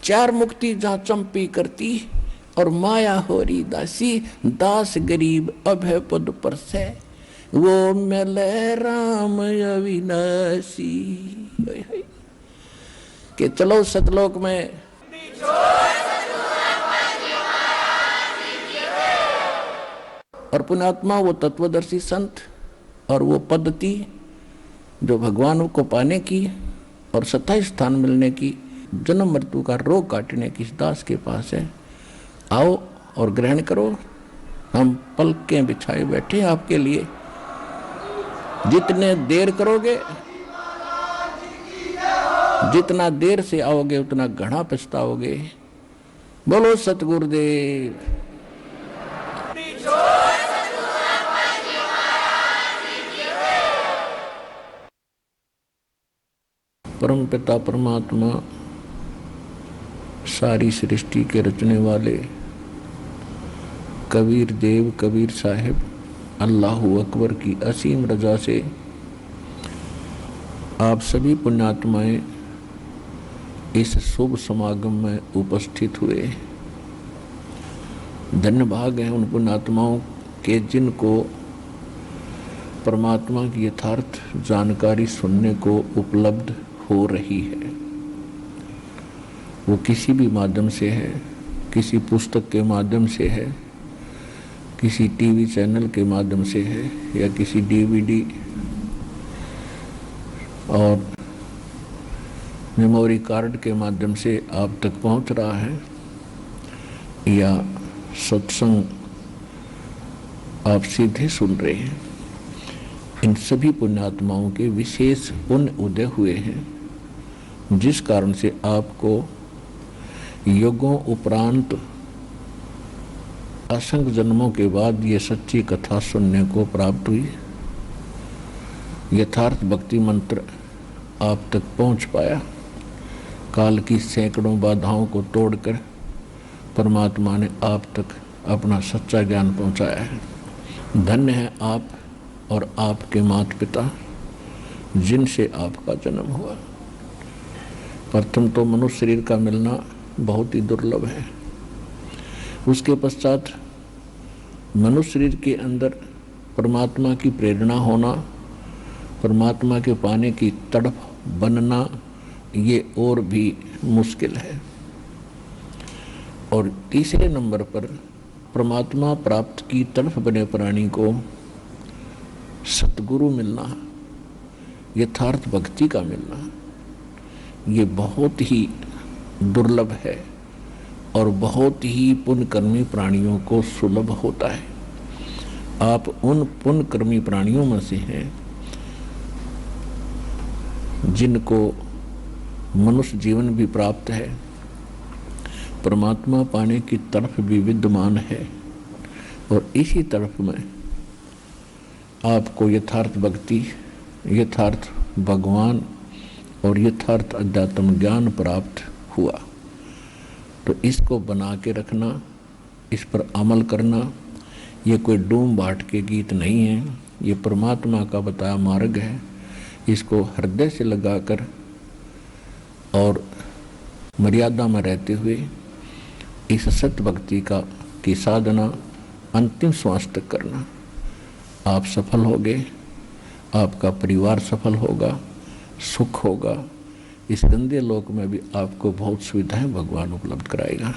4 मुक्ति जहाँ चंपी करती और माया होरी दासी, दास गरीब अभय पद पर से, वो मिले राम अविनाशी। कि चलो सतलोक में और पुण्यात्मा वो तत्वदर्शी संत और वो पद्धति जो भगवान को पाने की और सत्ताई स्थान मिलने की, जन्म मृत्यु का रोग काटने की इस दास के पास है। आओ और ग्रहण करो। हम पलकें बिछाए बैठे आपके लिए। जितने देर करोगे, जितना देर से आओगे उतना घना पछताओगे। बोलो सतगुरुदेव। परम पिता परमात्मा सारी सृष्टि के रचने वाले कबीर देव कबीर साहिब अल्लाहु अकबर की असीम रजा से आप सभी पुण्यात्माएं इस शुभ समागम में उपस्थित हुए। धन्य भाग हैं उन पुण्यात्माओं के जिनको परमात्मा की यथार्थ जानकारी सुनने को उपलब्ध हो रही है। वो किसी भी माध्यम से है, किसी पुस्तक के माध्यम से है, किसी टीवी चैनल के माध्यम से है, या किसी डीवीडी और मेमोरी कार्ड के माध्यम से आप तक पहुंच रहा है, या सत्संग आप सीधे सुन रहे हैं। इन सभी पुण्यात्माओं के विशेष पुण्य उदय हुए हैं, जिस कारण से आपको युगों उपरांत असंख्य जन्मों के बाद ये सच्ची कथा सुनने को प्राप्त हुई। यथार्थ भक्ति मंत्र आप तक पहुंच पाया। काल की सैकड़ों बाधाओं को तोड़कर परमात्मा ने आप तक अपना सच्चा ज्ञान पहुंचाया है। धन्य है आप और आपके माता पिता जिनसे आपका जन्म हुआ। प्रथम तो मनुष्य शरीर का मिलना बहुत ही दुर्लभ है। उसके पश्चात मनुष्य शरीर के अंदर परमात्मा की प्रेरणा होना, परमात्मा के पाने की तड़प बनना, ये और भी मुश्किल है। और तीसरे नंबर पर परमात्मा प्राप्त की तड़प बने प्राणी को सतगुरु मिलना, यथार्थ भक्ति का मिलना, ये बहुत ही दुर्लभ है और बहुत ही पुण्यकर्मी प्राणियों को सुलभ होता है। आप उन पुण्यकर्मी प्राणियों में से हैं जिनको मनुष्य जीवन भी प्राप्त है, परमात्मा पाने की तरफ भी विद्यमान है, और इसी तरफ में आपको यथार्थ भक्ति, यथार्थ भगवान और यथार्थ अध्यात्म ज्ञान प्राप्त हुआ। तो इसको बना के रखना, इस पर अमल करना, ये कोई डूम बाट के गीत नहीं है, ये परमात्मा का बताया मार्ग है। इसको हृदय से लगाकर और मर्यादा में रहते हुए इस सत्य भक्ति की साधना अंतिम श्वास तक करना। आप सफल होगे, आपका परिवार सफल होगा, सुख होगा। इस गंदे लोक में भी आपको बहुत सुविधाएं भगवान उपलब्ध कराएगा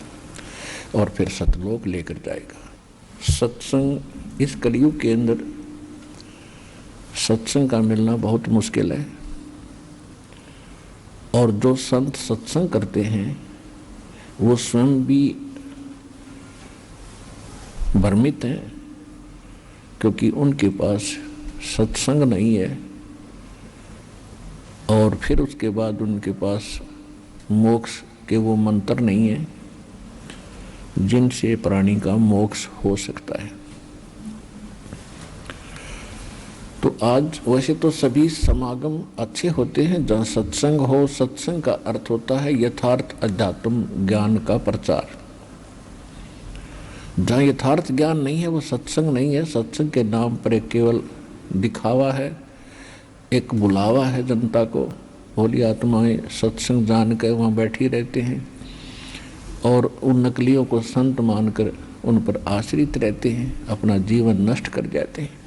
और फिर सतलोक लेकर जाएगा। सत्संग इस कलयुग के अंदर सत्संग का मिलना बहुत मुश्किल है, और जो संत सत्संग करते हैं वो स्वयं भी भ्रमित हैं, क्योंकि उनके पास सत्संग नहीं है, और फिर उसके बाद उनके पास मोक्ष के वो मंत्र नहीं है जिनसे प्राणी का मोक्ष हो सकता है। तो आज वैसे तो सभी समागम अच्छे होते हैं जहाँ सत्संग हो। सत्संग का अर्थ होता है यथार्थ अध्यात्म ज्ञान का प्रचार। जहाँ यथार्थ ज्ञान नहीं है वो सत्संग नहीं है। सत्संग के नाम पर एक केवल दिखावा है, एक बुलावा है जनता को। भोली आत्माएं सत्संग जान कर वहाँ बैठी रहते हैं और उन नकलियों को संत मानकर उन पर आश्रित रहते हैं, अपना जीवन नष्ट कर जाते हैं।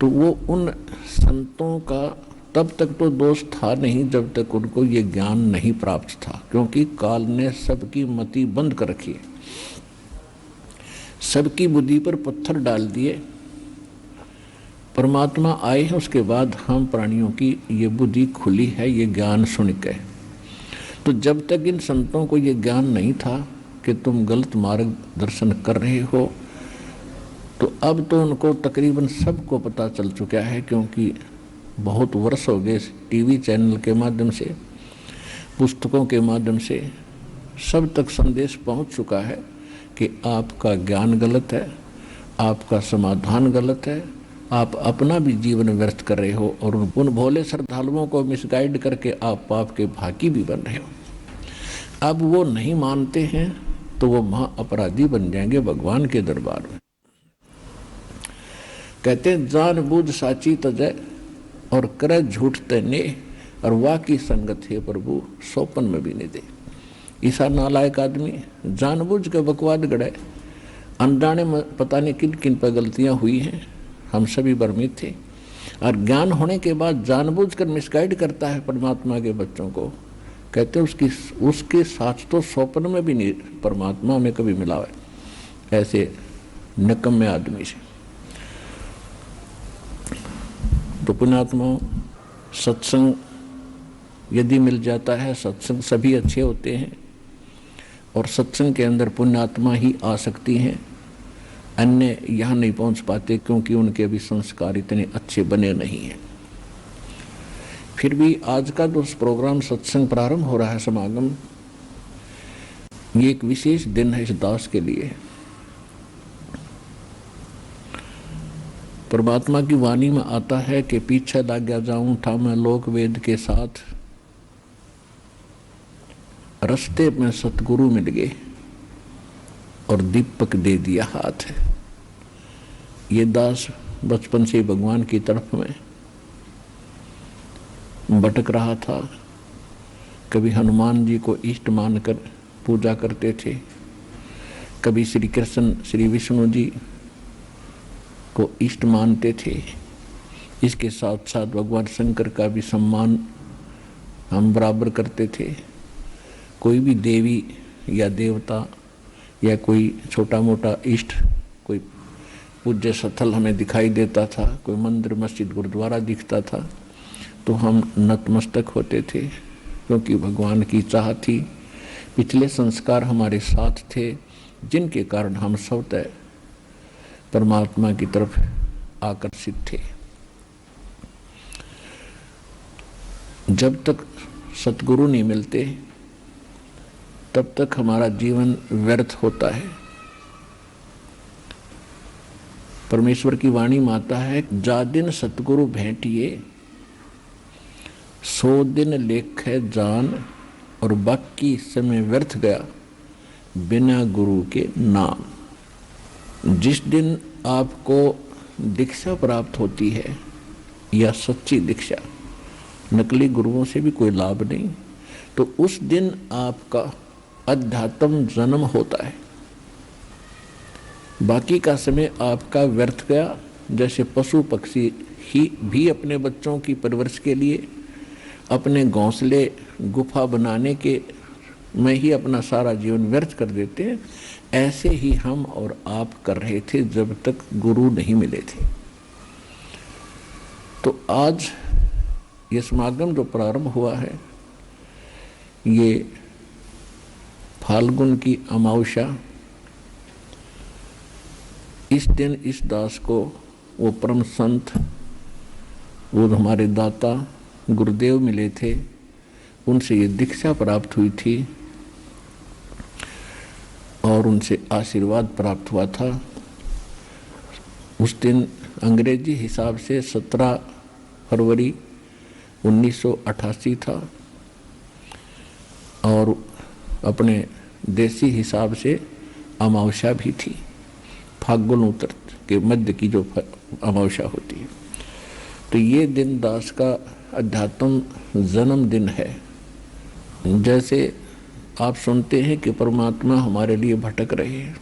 तो वो उन संतों का तब तक तो दोष था नहीं जब तक उनको ये ज्ञान नहीं प्राप्त था, क्योंकि काल ने सबकी मति बंद कर रखी है, सबकी बुद्धि पर पत्थर डाल दिए। परमात्मा आए हैं उसके बाद हम प्राणियों की ये बुद्धि खुली है, ये ज्ञान सुन के। तो जब तक इन संतों को ये ज्ञान नहीं था कि तुम गलत मार्ग दर्शन कर रहे हो, तो अब तो उनको तकरीबन सबको पता चल चुका है, क्योंकि बहुत वर्ष हो गए टीवी चैनल के माध्यम से, पुस्तकों के माध्यम से सब तक संदेश पहुंच चुका है कि आपका ज्ञान गलत है, आपका समाधान गलत है, आप अपना भी जीवन व्यर्थ कर रहे हो और उन भोले श्रद्धालुओं को मिसगाइड करके आप पाप के भागी भी बन रहे हो। अब वो नहीं मानते हैं तो वो महा अपराधी बन जाएंगे भगवान के दरबार में। कहते हैं जान बूझ साची तजय और करे झूठ तने, और वाह की संगत है प्रभु सोपन में भी नहीं दे। ईसा नालायक आदमी जानबूझ के बकवाद गड़े, अनजाने में पता नहीं किन किन पर गलतियां हुई हैं, हम सभी भ्रमित थे। और ज्ञान होने के बाद जानबूझकर मिसगाइड करता है परमात्मा के बच्चों को, कहते उसके साथ तो स्वप्न में भी नहीं परमात्मा में कभी मिला है ऐसे निकम्मे आदमी से। तो पुण्यात्माओं, सत्संग यदि मिल जाता है, सत्संग सभी अच्छे होते हैं और सत्संग के अंदर पुण्यात्मा ही आ सकती हैं, अन्य यहाँ नहीं पहुँच पाते क्योंकि उनके भी संस्कार इतने अच्छे बने नहीं हैं। फिर भी आज का जो प्रोग्राम सत्संग प्रारंभ हो रहा है, समागम, ये एक विशेष दिन है इस दास के लिए। परमात्मा की वाणी में आता है कि पीछे लाग्या जाऊं था मैं लोक वेद के साथ, रास्ते में सतगुरु मिल गए और दीपक दे दिया हाथ। ये दास बचपन से भगवान की तरफ में भटक रहा था। कभी हनुमान जी को इष्ट मानकर पूजा करते थे, कभी श्री कृष्ण श्री विष्णु जी को इष्ट मानते थे। इसके साथ साथ भगवान शंकर का भी सम्मान हम बराबर करते थे। कोई भी देवी या देवता या कोई छोटा मोटा इष्ट, कोई पूज्य स्थल हमें दिखाई देता था, कोई मंदिर मस्जिद गुरुद्वारा दिखता था तो हम नतमस्तक होते थे, क्योंकि भगवान की चाह थी। पिछले संस्कार हमारे साथ थे जिनके कारण हम स्वतः परमात्मा की तरफ आकर्षित थे। जब तक सतगुरु नहीं मिलते तब तक हमारा जीवन व्यर्थ होता है। परमेश्वर की वाणी में आता है, जा दिन सतगुरु भेंटिए 100 दिन लेखे जान, और बाकी समय व्यर्थ गया बिना गुरु के नाम। जिस दिन आपको दीक्षा प्राप्त होती है या सच्ची दीक्षा, नकली गुरुओं से भी कोई लाभ नहीं, तो उस दिन आपका अध्यात्म जन्म होता है। बाकी का समय आपका व्यर्थ गया। जैसे पशु पक्षी ही भी अपने बच्चों की परवरिश के लिए अपने घोंसले गुफा बनाने के में ही अपना सारा जीवन व्यर्थ कर देते हैं, ऐसे ही हम और आप कर रहे थे जब तक गुरु नहीं मिले थे। तो आज ये समागम जो प्रारंभ हुआ है, ये फाल्गुन की अमावस्या, इस दिन इस दास को वो परम संत, वो हमारे दाता गुरुदेव मिले थे, उनसे ये दीक्षा प्राप्त हुई थी और उनसे आशीर्वाद प्राप्त हुआ था। उस दिन अंग्रेजी हिसाब से 17 फरवरी 1988 था और अपने देसी हिसाब से अमावस्या भी थी, फाल्गुन उत्तर के मध्य की जो अमावस्या होती है। तो ये दिन दास का अध्यात्म जन्म दिन है। जैसे आप सुनते हैं कि परमात्मा हमारे लिए भटक रहे हैं,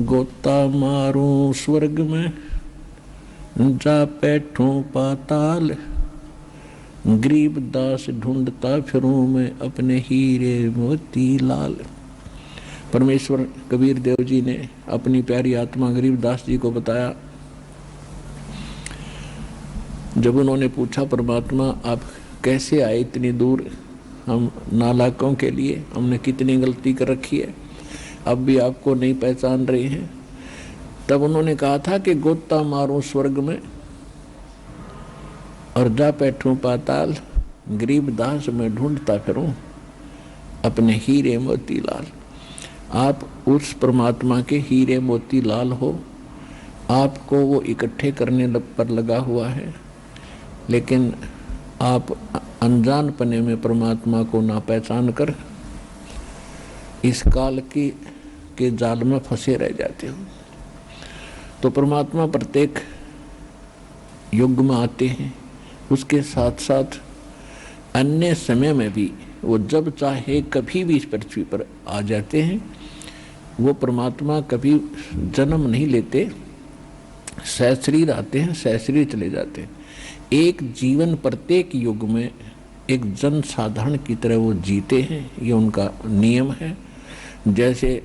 गोता मारूं स्वर्ग में जा बैठूं पाताल, गरीब दास ढूंढता फिरूं मैं अपने हीरे मोती लाल। परमेश्वर कबीर देव जी ने अपनी प्यारी आत्मा गरीब दास जी को बताया। जब उन्होंने पूछा, परमात्मा आप कैसे आए इतनी दूर, हम नालायकों के लिए हमने कितनी गलती कर रखी है, अब भी आपको नहीं पहचान रहे हैं। तब उन्होंने कहा था कि गोता मारूं स्वर्ग में और जा बैठूं पाताल, गरीब दास में ढूंढता फिरूं अपने हीरे मोती लाल। आप उस परमात्मा के हीरे मोती लाल हो, आपको वो इकट्ठे करने पर लगा हुआ है, लेकिन आप अनजानपने में परमात्मा को ना पहचान कर इस काल के जाल में फंसे रह जाते हो। तो परमात्मा प्रत्येक युग में आते हैं, उसके साथ साथ अन्य समय में भी वो जब चाहे कभी भी इस पृथ्वी पर आ जाते हैं। वो परमात्मा कभी जन्म नहीं लेते, सहशरीर आते हैं, सहशरीर चले जाते हैं। एक जीवन प्रत्येक युग में एक जन साधारण की तरह वो जीते हैं, ये उनका नियम है। जैसे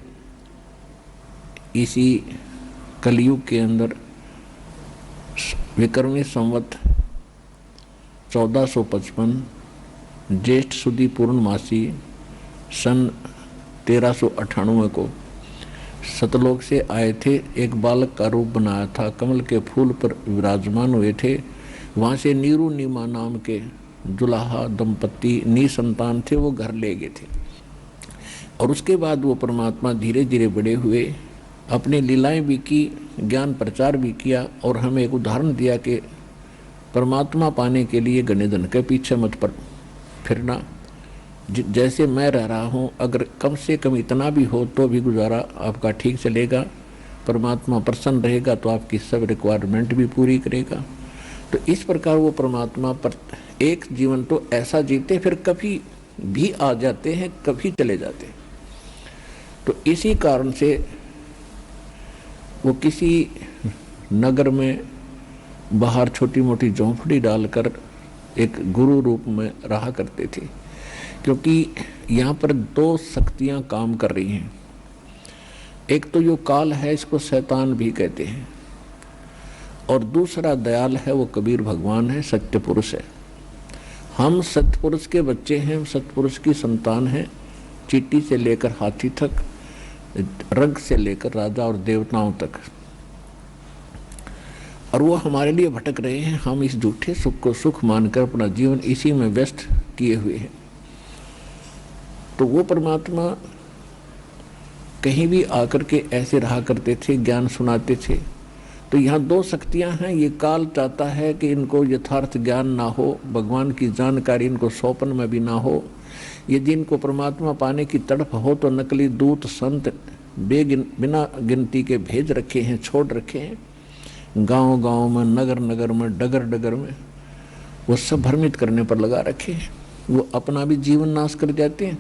इसी कलयुग के अंदर विक्रमी संवत 1455 ज्येष्ठ सुदी पूर्णमासी सन 1398 को सतलोक से आए थे। एक बालक का रूप बनाया था, कमल के फूल पर विराजमान हुए थे। वहाँ से नीरू नीमा नाम के दुल्हा दंपत्ति निसंतान थे, वो घर ले गए थे। और उसके बाद वो परमात्मा धीरे धीरे बड़े हुए, अपनी लीलाएं भी की, ज्ञान प्रचार भी किया और हमें एक उदाहरण दिया कि परमात्मा पाने के लिए घने धन के पीछे मत पर फिरना। जैसे मैं रह रहा हूँ, अगर कम से कम इतना भी हो तो भी गुजारा आपका ठीक चलेगा, परमात्मा प्रसन्न रहेगा तो आपकी सब रिक्वायरमेंट भी पूरी करेगा। तो इस प्रकार वो परमात्मा पर एक जीवन तो ऐसा जीते, फिर कभी भी आ जाते हैं, कभी चले जाते हैं। तो इसी कारण से वो किसी नगर में बाहर छोटी मोटी झोंपड़ी डालकर एक गुरु रूप में रहा करते थे, क्योंकि यहाँ पर दो शक्तियाँ काम कर रही हैं। एक तो जो काल है, इसको शैतान भी कहते हैं, और दूसरा दयाल है, वो कबीर भगवान है, सत्य पुरुष है। हम सत्पुरुष के बच्चे हैं, सत्पुरुष की संतान हैं, चींटी से लेकर हाथी तक, रंग से लेकर राजा और देवताओं तक। और वो हमारे लिए भटक रहे हैं, हम इस झूठे सुख को सुख मानकर अपना जीवन इसी में व्यस्त किए हुए हैं। तो वो परमात्मा कहीं भी आकर के ऐसे रहा करते थे, ज्ञान सुनाते थे। तो यहाँ दो शक्तियाँ हैं। ये काल चाहता है कि इनको यथार्थ ज्ञान ना हो, भगवान की जानकारी इनको सौंपन में भी ना हो। यदि इनको परमात्मा पाने की तड़प हो तो नकली दूत संत बिना गिनती के भेज रखे हैं, छोड़ रखे हैं, गांव गांव में, नगर नगर में, डगर डगर में वो सब भ्रमित करने पर लगा रखे हैं। वो अपना भी जीवन नाश कर जाते हैं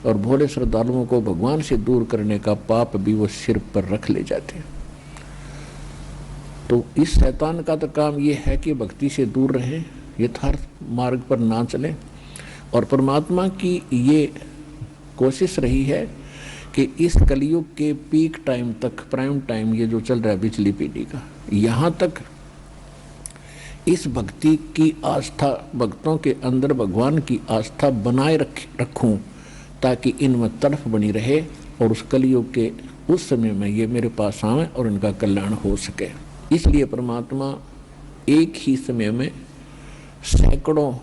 और भोले श्रद्धालुओं को भगवान से दूर करने का पाप भी वो सिर पर रख ले जाते हैं। तो इस शैतान का तो काम ये है कि भक्ति से दूर रहें, यथार्थ मार्ग पर ना चलें। और परमात्मा की ये कोशिश रही है कि इस कलयुग के पीक टाइम तक, प्राइम टाइम ये जो चल रहा है पिछली पीढ़ी का, यहाँ तक इस भक्ति की आस्था, भक्तों के अंदर भगवान की आस्था बनाए रखूं, ताकि इनमें तड़फ बनी रहे और उस कलयुग के उस समय में ये मेरे पास आवे और इनका कल्याण हो सके। इसलिए परमात्मा एक ही समय में सैकड़ों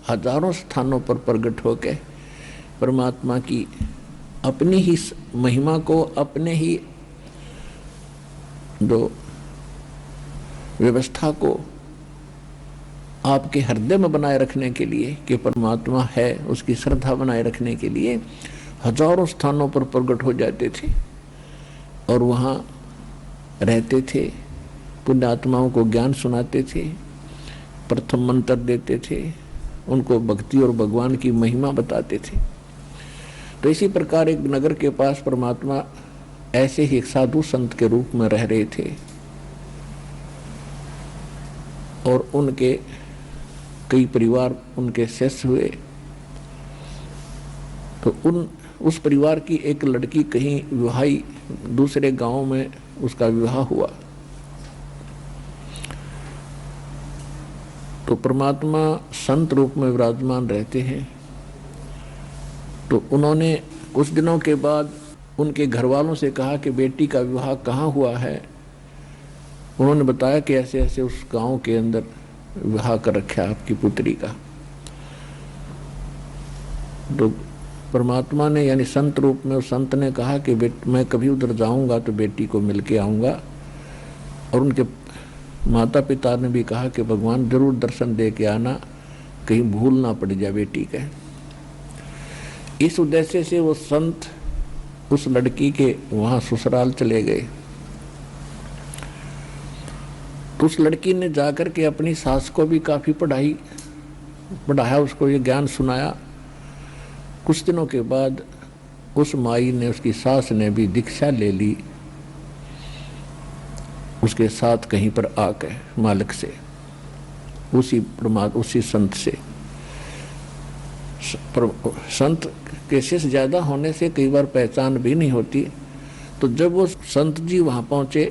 हजारों स्थानों पर प्रकट होकर परमात्मा की अपनी ही महिमा को, अपने ही जो व्यवस्था को आपके हृदय में बनाए रखने के लिए कि परमात्मा है, उसकी श्रद्धा बनाए रखने के लिए हजारों स्थानों पर प्रकट हो जाते थे और वहाँ रहते थे, पुण्यात्माओं को ज्ञान सुनाते थे, प्रथम मंत्र देते थे, उनको भक्ति और भगवान की महिमा बताते थे। तो इसी प्रकार एक नगर के पास परमात्मा ऐसे ही एक साधु संत के रूप में रह रहे थे और उनके कई परिवार उनके शिष्य हुए। तो उस परिवार की एक लड़की कहीं विवाही दूसरे गांव में उसका विवाह हुआ। तो परमात्मा संत रूप में विराजमान रहते हैं। तो उन्होंने कुछ दिनों के बाद उनके घर वालों से कहा कि बेटी का विवाह कहाँ हुआ है। उन्होंने बताया कि ऐसे ऐसे उस गांव के अंदर विवाह कर रखा आपकी पुत्री का। तो परमात्मा ने यानी संत रूप में उस संत ने कहा कि मैं कभी उधर जाऊंगा तो बेटी को मिल के आऊँगा। और उनके माता पिता ने भी कहा कि भगवान जरूर दर्शन दे के आना, कहीं भूल ना पड़ जाए बेटी के। इस उद्देश्य से वो संत उस लड़की के वहाँ ससुराल चले गए। तो उस लड़की ने जाकर के अपनी सास को भी काफ़ी पढ़ाया, उसको ये ज्ञान सुनाया। कुछ दिनों के बाद उस माई ने, उसकी सास ने भी दीक्षा ले ली उसके साथ कहीं पर आकर मालिक से, उसी संत से। संत के शिष्य ज़्यादा होने से कई बार पहचान भी नहीं होती। तो जब वो संत जी वहाँ पहुँचे,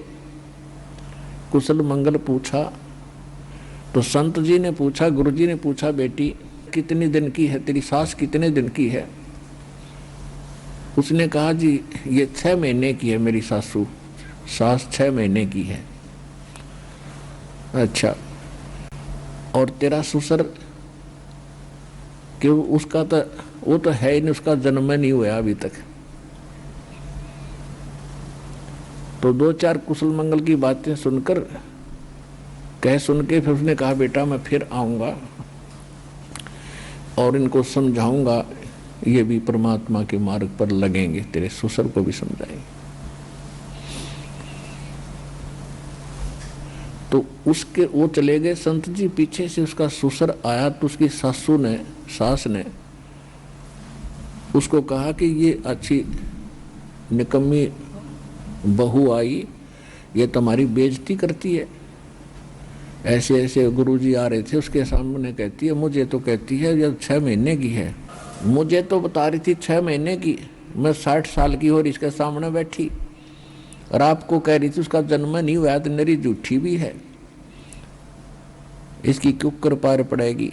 कुशल मंगल पूछा, तो संत जी ने पूछा, गुरु जी ने पूछा, बेटी कितने दिन की है तेरी सास, कितने दिन की है? उसने कहा जी ये 6 महीने की है मेरी सासू, सास 6 महीने की है। अच्छा, और तेरा ससुर क्यों? उसका तो वो तो है ही नहीं, उसका जन्म नहीं हुआ अभी तक। तो 2-4 कुशल मंगल की बातें सुनकर सुन के फिर उसने कहा बेटा मैं फिर आऊंगा और इनको समझाऊंगा, ये भी परमात्मा के मार्ग पर लगेंगे, तेरे ससुर को भी समझाएंगे। तो उसके वो चले गए संत जी, पीछे से उसका ससुर आया तो उसकी सास ने उसको कहा कि ये अच्छी निकम्मी बहू आई, ये तुम्हारी बेइज्जती करती है। ऐसे ऐसे गुरुजी आ रहे थे उसके सामने, कहती है मुझे तो कहती है ये 6 महीने की है, मुझे तो बता रही थी 6 महीने की, मैं 60 साल की और इसके सामने बैठी, और आपको कह रही थी उसका जन्म नहीं हुआ, तो मेरी झूठी भी है, इसकी क्यों कृपा पड़ेगी।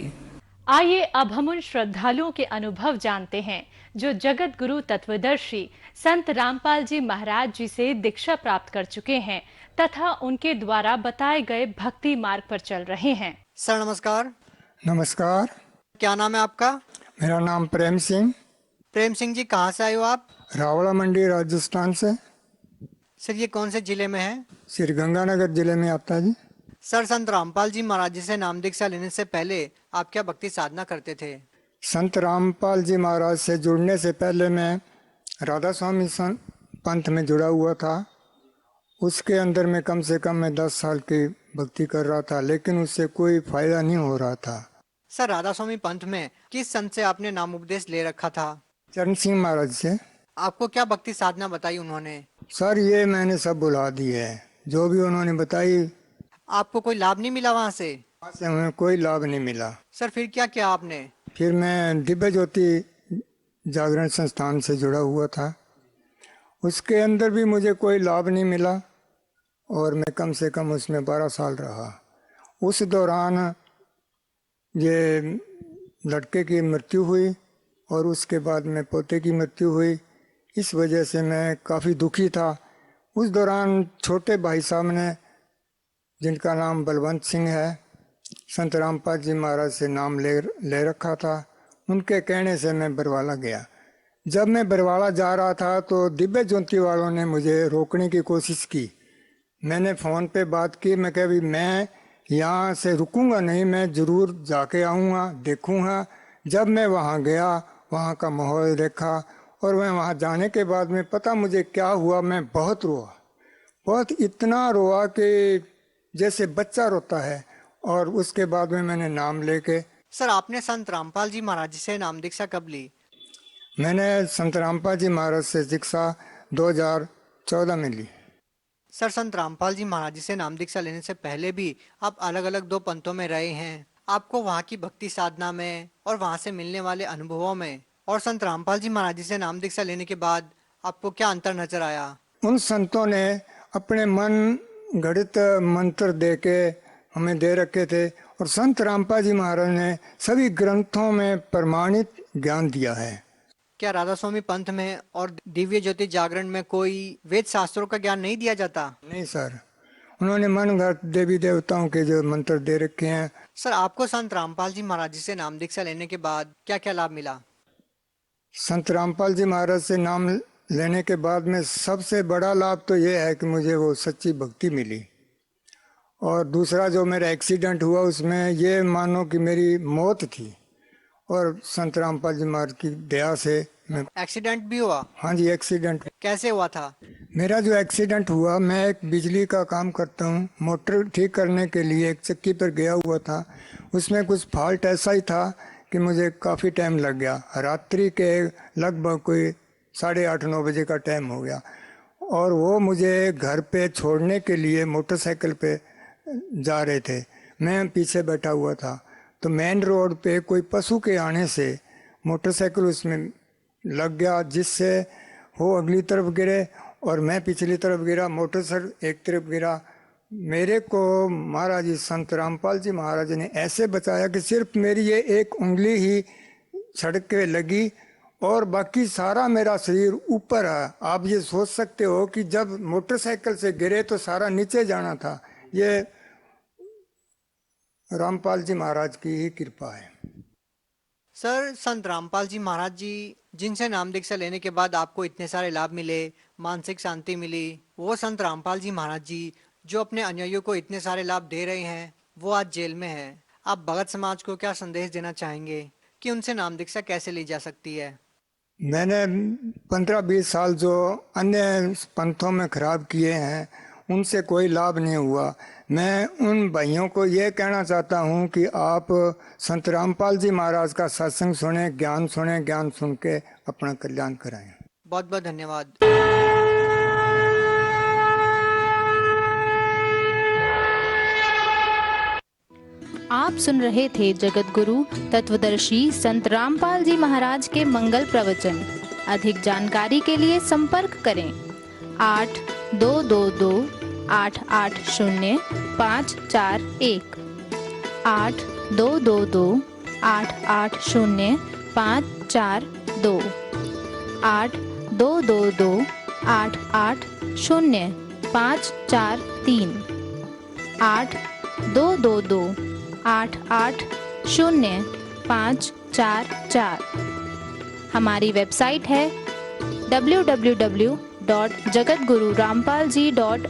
आइए अब हम उन श्रद्धालुओं के अनुभव जानते हैं जो जगत गुरु तत्वदर्शी संत रामपाल जी महाराज जी से दीक्षा प्राप्त कर चुके हैं तथा उनके द्वारा बताए गए भक्ति मार्ग पर चल रहे हैं। सर नमस्कार। नमस्कार। क्या नाम है आपका? मेरा नाम प्रेम सिंह। प्रेम सिंह जी, कहाँ से आए हो आप? रावला मंडी राजस्थान से। सर ये कौन से जिले में है? श्री गंगानगर जिले में आता है जी। सर संत रामपाल जी महाराज जी से नाम दीक्षा लेने से पहले आप क्या भक्ति साधना करते थे? संत रामपाल जी महाराज से जुड़ने से पहले मैं राधा स्वामी पंथ में जुड़ा हुआ था। उसके अंदर में कम से कम मैं 10 साल की भक्ति कर रहा था, लेकिन उससे कोई फायदा नहीं हो रहा था। सर राधा स्वामी पंथ में किस संत से आपने नाम उपदेश ले रखा था? चरण सिंह महाराज से। आपको क्या भक्ति साधना बताई उन्होंने? सर ये मैंने सब बुला दी है, जो भी उन्होंने बताई। आपको कोई लाभ नहीं मिला वहाँ से? वहाँ से हमें कोई लाभ नहीं मिला। सर फिर क्या किया आपने? फिर मैं दिव्य ज्योति जागरण संस्थान से जुड़ा हुआ था, उसके अंदर भी मुझे कोई लाभ नहीं मिला और मैं कम से कम उसमें 12 साल रहा। उस दौरान ये लड़के की मृत्यु हुई और उसके बाद में पोते की मृत्यु हुई। इस वजह से मैं काफ़ी दुखी था। उस दौरान छोटे भाई साहब ने, जिनका नाम बलवंत सिंह है, संत रामपाल जी महाराज से नाम ले रखा था। उनके कहने से मैं बरवाला गया। जब मैं बरवाला जा रहा था तो दिव्य ज्योति वालों ने मुझे रोकने की कोशिश की। मैंने फ़ोन पे बात की, मैं कहा भी मैं यहाँ से रुकूंगा नहीं, मैं ज़रूर जाके आऊँगा, देखूँगा। जब मैं वहाँ गया, वहाँ का माहौल देखा और मैं वहाँ जाने के बाद में पता मुझे क्या हुआ, मैं बहुत रोआ, बहुत इतना रोआ कि जैसे बच्चा रोता है। और उसके बाद में मैंने नाम लेके। सर आपने संत रामपाल जी महाराज जी से नाम दीक्षा कब ली? मैंने संत रामपाल जी महाराज से दीक्षा 2014 में ली। सर संत रामपाल जी महाराज जी से नाम दीक्षा लेने से पहले भी आप अलग अलग 2 पंथों में रहे हैं। आपको वहाँ की भक्ति साधना में और वहाँ से मिलने वाले अनुभवों में और संत रामपाल जी महाराज जी से नाम दीक्षा लेने के बाद आपको क्या अंतर नजर आया? उन संतों ने अपने मन गढ़ित मंत्र दे के हमें दे रखे थे और संत रामपाल जी महाराज ने सभी ग्रंथों में प्रमाणित ज्ञान दिया है। क्या राधा स्वामी पंथ में और दिव्य ज्योति जागरण में कोई वेद शास्त्रों का ज्ञान नहीं दिया जाता? नहीं सर, उन्होंने मनगढ़ देवी देवताओं के जो मंत्र दे रखे हैं। सर आपको संत रामपाल जी महाराज जी से नाम दीक्षा लेने के बाद क्या क्या लाभ मिला? संत रामपाल जी महाराज से नाम लेने के बाद में सबसे बड़ा लाभ तो ये है कि मुझे वो सच्ची भक्ति मिली। और दूसरा जो मेरा एक्सीडेंट हुआ उसमें ये मानो कि मेरी मौत थी और संत रामपाल जी महाराज की दया से मैं। एक्सीडेंट भी हुआ? हाँ जी, एक्सीडेंट। कैसे हुआ था? मेरा जो एक्सीडेंट हुआ, मैं एक बिजली का काम करता हूँ, मोटर ठीक करने के लिए एक चक्की पर गया हुआ था। उसमें कुछ फॉल्ट ऐसा ही था कि मुझे काफ़ी टाइम लग गया। रात्रि के लगभग कोई 8:30-9 बजे का टाइम हो गया और वो मुझे घर पे छोड़ने के लिए मोटरसाइकिल पे जा रहे थे। मैं पीछे बैठा हुआ था तो मेन रोड पे कोई पशु के आने से मोटरसाइकिल उसमें लग गया, जिससे वो अगली तरफ गिरे और मैं पिछली तरफ गिरा, मोटरसाइकिल एक तरफ गिरा। मेरे को महाराज जी संत रामपाल जी महाराज ने ऐसे बचाया कि सिर्फ मेरी ये एक उंगली ही सड़क पे लगी और बाकी सारा मेरा शरीर ऊपर है। आप ये सोच सकते हो कि जब मोटरसाइकिल से गिरे तो सारा नीचे जाना था। ये रामपाल जी महाराज की ही कृपा है। सर, संत रामपाल जी महाराज जी जिनसे नाम दीक्षा लेने के बाद आपको इतने सारे लाभ मिले, मानसिक शांति मिली, वो संत रामपाल जी महाराज जी जो अपने अनुयायियों को इतने सारे लाभ दे रहे हैं, वो आज जेल में है। आप भगत समाज को क्या संदेश देना चाहेंगे कि उनसे नाम दीक्षा कैसे ली जा सकती है? मैंने 15-20 साल जो अन्य पंथों में खराब किए हैं उनसे कोई लाभ नहीं हुआ। मैं उन भाइयों को ये कहना चाहता हूँ कि आप संत रामपाल जी महाराज का सत्संग सुने, ज्ञान सुने, ज्ञान सुन के अपना कल्याण कराएं। बहुत बहुत धन्यवाद। आप सुन रहे थे जगत गुरु तत्वदर्शी संत रामपाल जी महाराज के मंगल प्रवचन। अधिक जानकारी के लिए संपर्क करें 8222-880-541, 8222-880-542, 8222-880-543, 8222-880-544। हमारी वेबसाइट है www.jagatgururampalji.org।